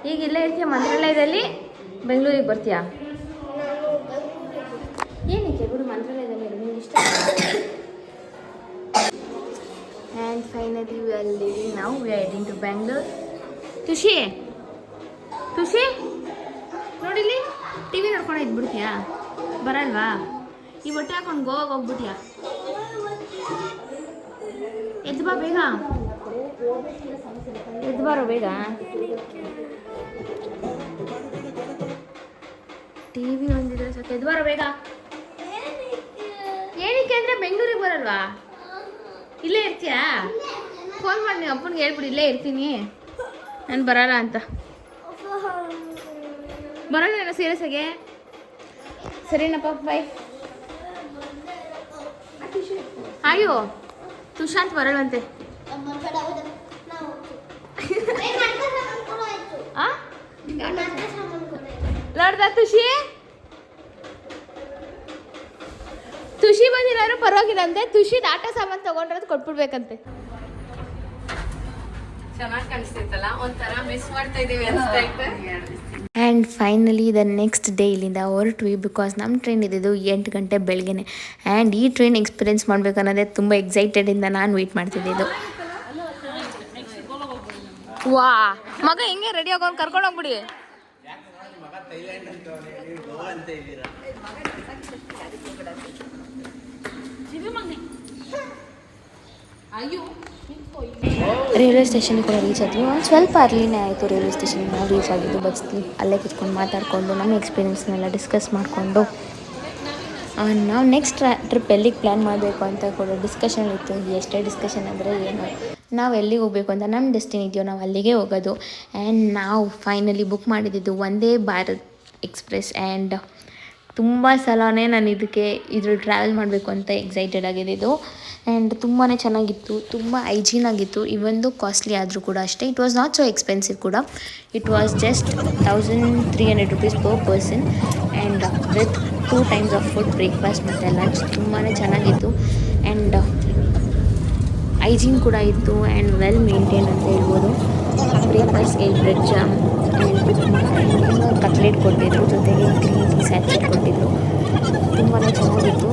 [SPEAKER 3] ಈಗ ಇಲ್ಲೇ ಇರ್ತೀಯ ಮಂತ್ರಾಲಯದಲ್ಲಿ? ಬೆಂಗಳೂರಿಗೆ ಬರ್ತೀಯಾ? ಏನಕ್ಕೆ ಬಿಡು, ಮಂತ್ರಾಲಯದಲ್ಲಿ ನಿಮ್ಗೆ ಇಷ್ಟ. And finally we are leaving now. We are heading to Bangalore. ತುಷಿ ನೋಡಿಲಿ, ಟಿ ವಿ ನೋಡ್ಕೊಂಡು ಇದ್ಬಿಡ್ತೀಯಾ? ಬರಲ್ವಾ? ಈ ಬಟ್ಟೆ ಹಾಕೊಂಡು ಗೋವಾಗ ಹೋಗ್ಬಿಟ್ಯಾ? ಎದ್ದು ಬಾ ಬೇಗ, ಎದ್ದು ಬಾರೋ ಬೇಗ. ಟಿ ವಿ ಒಂದಿದ್ರೆ ಸಾಕು, ಎದ್ದು ಬಾರೋ ಬೇಗ. ಏನಕ್ಕೆ ಅಂದರೆ ಬೆಂಗಳೂರಿಗೆ ಬರಲ್ವಾ? ಇಲ್ಲೇ ಇರ್ತೀಯಾ? ಫೋನ್ ಮಾಡಿ ನೀವು ಅಪ್ಪನಿಗೆ ಹೇಳ್ಬಿಡಿ ಇಲ್ಲೇ ಇರ್ತೀನಿ ನಾನು ಬರಲ್ಲ ಅಂತ. ಬರೋಣ ಸೀರಿಯಸ್ ಆಗಿ? ಸರಿನಪ್ಪ, ಬಾಯ್. ಅಯ್ಯೋ ತುಷಾಂತ್ ಬರಲ್ವಂತೆ. ನೋಡ್ದ ತುಷಿ ಬಂದಿಲ್ಲ ಪರವಾಗಿಲ್ಲ ಅಂತೆ. ತುಷಿ ಆಟ ಸಾಮಾನು ತಗೊಂಡ್ರದು ಕೊಟ್ಬಿಡ್ಬೇಕಂತೆ. ಚೆನ್ನಾಗಿ ಕಾಣಿಸ್ತಿತ್ತಲ್ಲ, ಒಂಥರ ಮಿಸ್ ಮಾಡ್ತಾ ಇದೀವಿ ಅನಿಸ್ತಾ ಇತ್ತು.
[SPEAKER 2] And finally the next day ಇಲ್ಲಿಂದ ಹೊರಟ್ವಿ. ಬಿಕಾಸ್ ನಮ್ಮ ಟ್ರೈನ್ ಇದ್ದಿದ್ದು 8 ಗಂಟೆ ಬೆಳಗ್ಗೆನೆ. ಆ್ಯಂಡ್ ಈ ಟ್ರೈನ್ ಎಕ್ಸ್ಪೀರಿಯೆನ್ಸ್ ಮಾಡಬೇಕನ್ನೋದೇ ತುಂಬ ಎಕ್ಸೈಟೆಡಿಂದ ನಾನು ವೆಯ್ಟ್ ಮಾಡ್ತಿದ್ದಿದ್ದು.
[SPEAKER 3] ವಾ ಮಗ ಹೆಂಗೆ ರೆಡಿ ಆಗೋನ್ ಕರ್ಕೊಂಡು ಹೋಗ್ಬಿಡಿ.
[SPEAKER 2] ರೈಲ್ವೆ ಸ್ಟೇಷನ್ಗೆ ಕೂಡ ರೀಚ್ ಆದ್ವಿ. ಒಂದು ಸ್ವಲ್ಪ ಅರ್ಲಿನೇ ಆಯಿತು ರೈಲ್ವೆ ಸ್ಟೇಷನ್ಗೆ ನಾವು ರೀಚ್ ಆಗಿದ್ದು. ಬಸ್ಲಿ ಅಲ್ಲೇ ಕೂತ್ಕೊಂಡು ಮಾತಾಡಿಕೊಂಡು ನಮ್ಮ ಎಕ್ಸ್ಪೀರಿಯೆನ್ಸ್ನೆಲ್ಲ ಡಿಸ್ಕಸ್ ಮಾಡಿಕೊಂಡು ನಾವು ನೆಕ್ಸ್ಟ್ ಟ್ರಿಪ್ ಎಲ್ಲಿಗೆ ಪ್ಲ್ಯಾನ್ ಮಾಡಬೇಕು ಅಂತ ಕೂಡ ಡಿಸ್ಕಷನ್ ಇತ್ತು. ಎಷ್ಟೇ ಡಿಸ್ಕಷನ್ ಅಂದರೆ ಏನು, ನಾವು ಎಲ್ಲಿಗೆ ಹೋಗಬೇಕು ಅಂತ ನಮ್ಮ ಡೆಸ್ಟಿನಿ ಇದೆಯೋ ನಾವು ಅಲ್ಲಿಗೆ ಹೋಗೋದು. ಆ್ಯಂಡ್ ನಾವು ಫೈನಲಿ ಬುಕ್ ಮಾಡಿದ್ದು ವಂದೇ ಭಾರತ್ ಎಕ್ಸ್ಪ್ರೆಸ್. ಆ್ಯಂಡ್ ತುಂಬ ಸಲನೇ ನಾನು ಇದ್ರಲ್ಲಿ ಟ್ರಾವೆಲ್ ಮಾಡಬೇಕು ಅಂತ ಎಕ್ಸೈಟೆಡ್ ಆಗಿದ್ದು. ಆ್ಯಂಡ್ ತುಂಬಾ ಚೆನ್ನಾಗಿತ್ತು, ತುಂಬ ಹೈಜೀನ್ ಆಗಿತ್ತು. ಇವೊಂದು ಕಾಸ್ಟ್ಲಿ ಆದರೂ ಕೂಡ ಅಷ್ಟೇ. It was not so expensive ಕೂಡ. It was just 1300 rupees per person and with 2 times of food, breakfast ಮತ್ತು ಲಂಚ್. ತುಂಬಾ ಚೆನ್ನಾಗಿತ್ತು ಆ್ಯಂಡ್ ಹೈಜೀನ್ ಕೂಡ ಇತ್ತು ಆ್ಯಂಡ್ ವೆಲ್ ಮೇಂಟೈನ್ ಅಂತ ಹೇಳ್ಬೋದು. ಬ್ರೇಕ್ಫಾಸ್ಟ್ಗೆ bread jam and upma and cutlet ಕೊಟ್ಟಿದ್ರು, ಜೊತೆಗೆ ಗ್ರೀನ್ ಟೀ ಸ್ಯಾಚೆಟ್ ಕೊಟ್ಟಿದ್ರು. ತುಂಬಾ ಚೆನ್ನಾಗಿತ್ತು.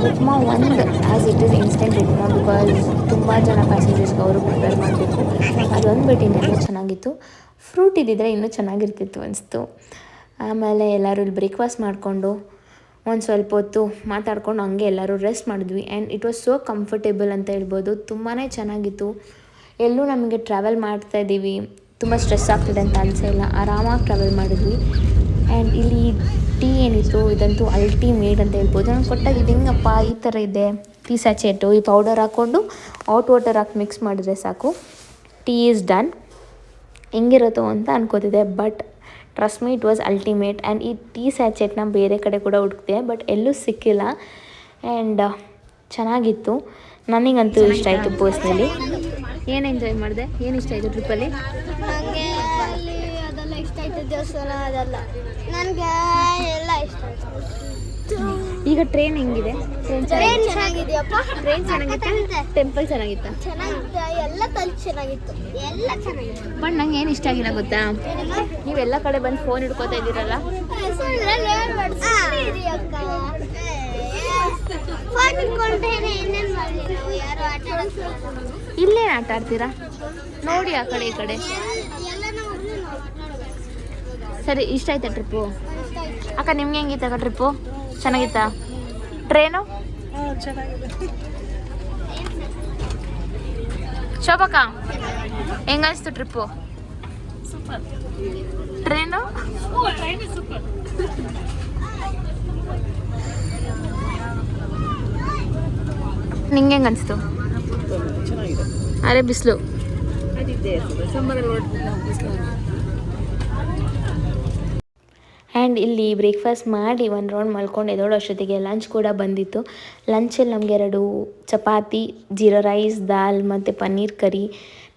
[SPEAKER 2] ಉಪ್ಮಾ ಒಂದು as it is instant upma, because ತುಂಬ ಜನ ಪ್ಯಾಸೆಂಜರ್ಸ್ಗೆ ಅವರು ಪ್ರಿಪೇರ್ ಮಾಡಬೇಕು. ಅದೊಂದು ಬಿಟ್ಟು ಇನ್ನೆಲ್ಲ ಚೆನ್ನಾಗಿತ್ತು. ಫ್ರೂಟ್ ಇದ್ದಿದ್ರೆ ಇನ್ನೂ ಚೆನ್ನಾಗಿರ್ತಿತ್ತು ಅನಿಸ್ತು. ಆಮೇಲೆ ಎಲ್ಲರೂ ಇಲ್ಲಿ ಬ್ರೇಕ್ಫಾಸ್ಟ್ ಮಾಡಿಕೊಂಡು ಒಂದು ಸ್ವಲ್ಪ ಹೊತ್ತು ಮಾತಾಡ್ಕೊಂಡು ಹಂಗೆ ಎಲ್ಲರೂ ರೆಸ್ಟ್ ಮಾಡಿದ್ವಿ. And it was so comfortable ಅಂತ ಹೇಳ್ಬೋದು. ತುಂಬಾ ಚೆನ್ನಾಗಿತ್ತು. ಎಲ್ಲೂ ನಮಗೆ ಟ್ರಾವೆಲ್ ಮಾಡ್ತಾಯಿದ್ದೀವಿ ತುಂಬ ಸ್ಟ್ರೆಸ್ ಆಗ್ತಿದೆ ಅಂತ ಅನಿಸಿಲ್ಲ. ಆರಾಮಾಗಿ ಟ್ರಾವೆಲ್ ಮಾಡಿದ್ವಿ. ಆ್ಯಂಡ್ ಇಲ್ಲಿ ಟೀ ಏನಿತ್ತು ಇದಂತೂ ಅಲ್ಟಿಮೇಟ್ ಅಂತ ಹೇಳ್ಬೋದು. ನಾನು ಕೊಟ್ಟಾಗ ಇದು ಹೆಂಗಪ್ಪ ಈ ಥರ ಇದೆ ಟೀ ಸ್ಯಾಚೆಟು, ಈ ಪೌಡರ್ ಹಾಕ್ಕೊಂಡು ಹಾಟ್ ವಾಟರ್ ಹಾಕಿ ಮಿಕ್ಸ್ ಮಾಡಿದ್ರೆ ಸಾಕು, ಟೀ ಈಸ್ ಡನ್, ಹೆಂಗಿರುತ್ತೋ ಅಂತ ಅನ್ಕೋತಿದ್ದೆ. But trust me, it was ultimate. And ಈ ಟೀ ಸ್ಯಾಚೆಟ್ನ ಬೇರೆ ಕಡೆ ಕೂಡ ಹುಡುಕ್ದೆ, ಬಟ್ ಎಲ್ಲೂ ಸಿಕ್ಕಿಲ್ಲ. ಆ್ಯಂಡ್ ಚೆನ್ನಾಗಿತ್ತು. ನನಗಂತೂ ಇಷ್ಟ ಆಯಿತು ಪರ್ಸ್ನಲಿ.
[SPEAKER 3] ಏನು ಎಂಜಾಯ್ ಮಾಡಿದೆ? ಏನು ಇಷ್ಟ ಆಯಿತು ಟ್ರಿಪ್ಪಲ್ಲಿ?
[SPEAKER 1] ನನಗೆ ಅಲ್ಲಿ ಅದೆಲ್ಲ ಇಷ್ಟ ಆಯ್ತು, ದೇವಸ್ಥಾನ ಅದೆಲ್ಲ ನನಗೆ ಎಲ್ಲ ಇಷ್ಟ ಆಯ್ತು.
[SPEAKER 3] ಈಗ ಟ್ರೈನ್ ಹೆಂಗಿದೆ?
[SPEAKER 1] ಟ್ರೈನ್ ಚೆನ್ನಾಗಿದೆಯಪ್ಪ.
[SPEAKER 3] ಟ್ರೈನ್ ಚೆನ್ನಾಗಿತ್ತು, ಟೆಂಪಲ್ ಚೆನ್ನಾಗಿತ್ತಾ?
[SPEAKER 1] ಚೆನ್ನಾಗಿತ್ತು, ಎಲ್ಲ ಚೆನ್ನಾಗಿತ್ತು, ಎಲ್ಲ ಚೆನ್ನಾಗಿತ್ತು.
[SPEAKER 3] ಬಟ್ ನಂಗೆ ಏನು ಇಷ್ಟ ಆಗಿಲ್ಲ ಗೊತ್ತಾ, ನೀವೆಲ್ಲ ಕಡೆ ಬಂದು ಫೋನ್ ಹಿಡ್ಕೋತಾ ಇದ್ದೀರಲ್ಲ. ಇಲ್ಲೇ ಆಟ ಆಡ್ತೀರಾ? ನೋಡಿ ಆ ಕಡೆ ಈ ಕಡೆ. ಸರಿ, ಇಷ್ಟ ಆಯ್ತಾ ಟ್ರಿಪ್ಪು? ಅಕ್ಕ ನಿಮ್ಗೆ ಹೆಂಗಿತ್ತಕ್ಕ ಟ್ರಿಪ್ಪು? ಚೆನ್ನಾಗಿತ್ತಾ ಟ್ರೈನು? ಶೋಭಕ್ಕ ಹೆಂಗನ್ಸ್ತು ಟ್ರಿಪ್ಪು? ಟ್ರೈನು? ನಿಂಗೆ ಹೆಂಗೆ ಅನಿಸ್ತು? ಅರೆ ಬಿಸಿಲು.
[SPEAKER 2] ಆ್ಯಂಡ್ ಇಲ್ಲಿ ಬ್ರೇಕ್ಫಾಸ್ಟ್ ಮಾಡಿ ಒಂದು ರೌಂಡ್ ಮಲ್ಕೊಂಡು ಎದೋಳೋ ಅಷ್ಟೊತ್ತಿಗೆ ಲಂಚ್ ಕೂಡ ಬಂದಿತ್ತು. ಲಂಚಲ್ಲಿ ನಮಗೆ 2 ಚಪಾತಿ, ಜೀರಾ ರೈಸ್, ದಾಲ್ ಮತ್ತು ಪನ್ನೀರ್ ಕರಿ,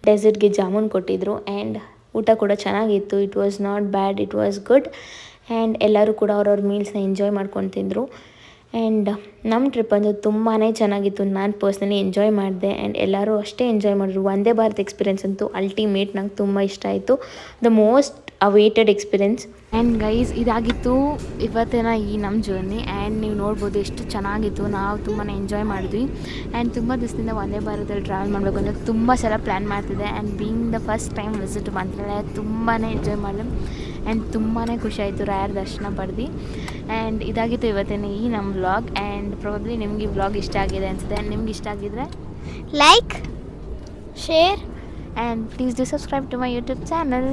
[SPEAKER 2] ಡೆಸರ್ಟ್ಗೆ ಜಾಮೂನ್ ಕೊಟ್ಟಿದ್ದರು. ಆ್ಯಂಡ್ ಊಟ ಕೂಡ ಚೆನ್ನಾಗಿತ್ತು. It was not bad, it was good. And ಎಲ್ಲರೂ ಕೂಡ ಅವ್ರವ್ರ ಮೀಲ್ಸ್ನ ಎಂಜಾಯ್ ಮಾಡ್ಕೊಂಡು ತಿಂದರು. ಆ್ಯಂಡ್ ನಮ್ಮ ಟ್ರಿಪ್ ಅಂದರೆ ತುಂಬಾ ಚೆನ್ನಾಗಿತ್ತು. ನಾನು ಪರ್ಸ್ನಲಿ ಎಂಜಾಯ್ ಮಾಡಿದೆ ಆ್ಯಂಡ್ ಎಲ್ಲರೂ ಅಷ್ಟೇ ಎಂಜಾಯ್ ಮಾಡಿದ್ರು. ವಂದೇ ಭಾರತ್ ಎಕ್ಸ್ಪೀರಿಯೆನ್ಸ್ ಅಂತೂ ಅಲ್ಟಿಮೇಟ್. ನಂಗೆ ತುಂಬ ಇಷ್ಟ ಆಯಿತು. The most awaited experience. And guys, ಇದಾಗಿತ್ತು ಇವತ್ತಿನ ಈ ನಮ್ಮ ಜರ್ನಿ. ಆ್ಯಂಡ್ ನೀವು ನೋಡ್ಬೋದು ಎಷ್ಟು ಚೆನ್ನಾಗಿತ್ತು. ನಾವು ತುಂಬಾ ಎಂಜಾಯ್ ಮಾಡಿದ್ವಿ. ಆ್ಯಂಡ್ ತುಂಬ ದಿವಸದಿಂದ ವಂದೇ ಭಾರತದಲ್ಲಿ ಟ್ರಾವೆಲ್ ಮಾಡಬೇಕು ಅಂತ ತುಂಬ ಸಲ ಪ್ಲ್ಯಾನ್ ಮಾಡ್ತಿದ್ದೆ. And being the first time visit Mantralaya ತುಂಬಾ ಎಂಜಾಯ್ ಮಾಡಿದೆ. ಆ್ಯಂಡ್ ತುಂಬಾ ಖುಷಿಯಾಯಿತು ರಾಯರ ದರ್ಶನ ಪಡೆದು. ಆ್ಯಂಡ್ ಇದಾಗಿತ್ತು ಇವತ್ತಿನ ಈ ನಮ್ಮ ವ್ಲಾಗ್. ಆ್ಯಂಡ್ ಪ್ರಾಬಬ್ಲಿ ನಿಮಗೆ ಈ ವ್ಲಾಗ್ ಇಷ್ಟ ಆಗಿದೆ ಅನಿಸುತ್ತೆ. ಆ್ಯಂಡ್ ನಿಮ್ಗೆ ಇಷ್ಟ ಆಗಿದ್ರೆ
[SPEAKER 1] like, share
[SPEAKER 2] and please do subscribe to my YouTube channel.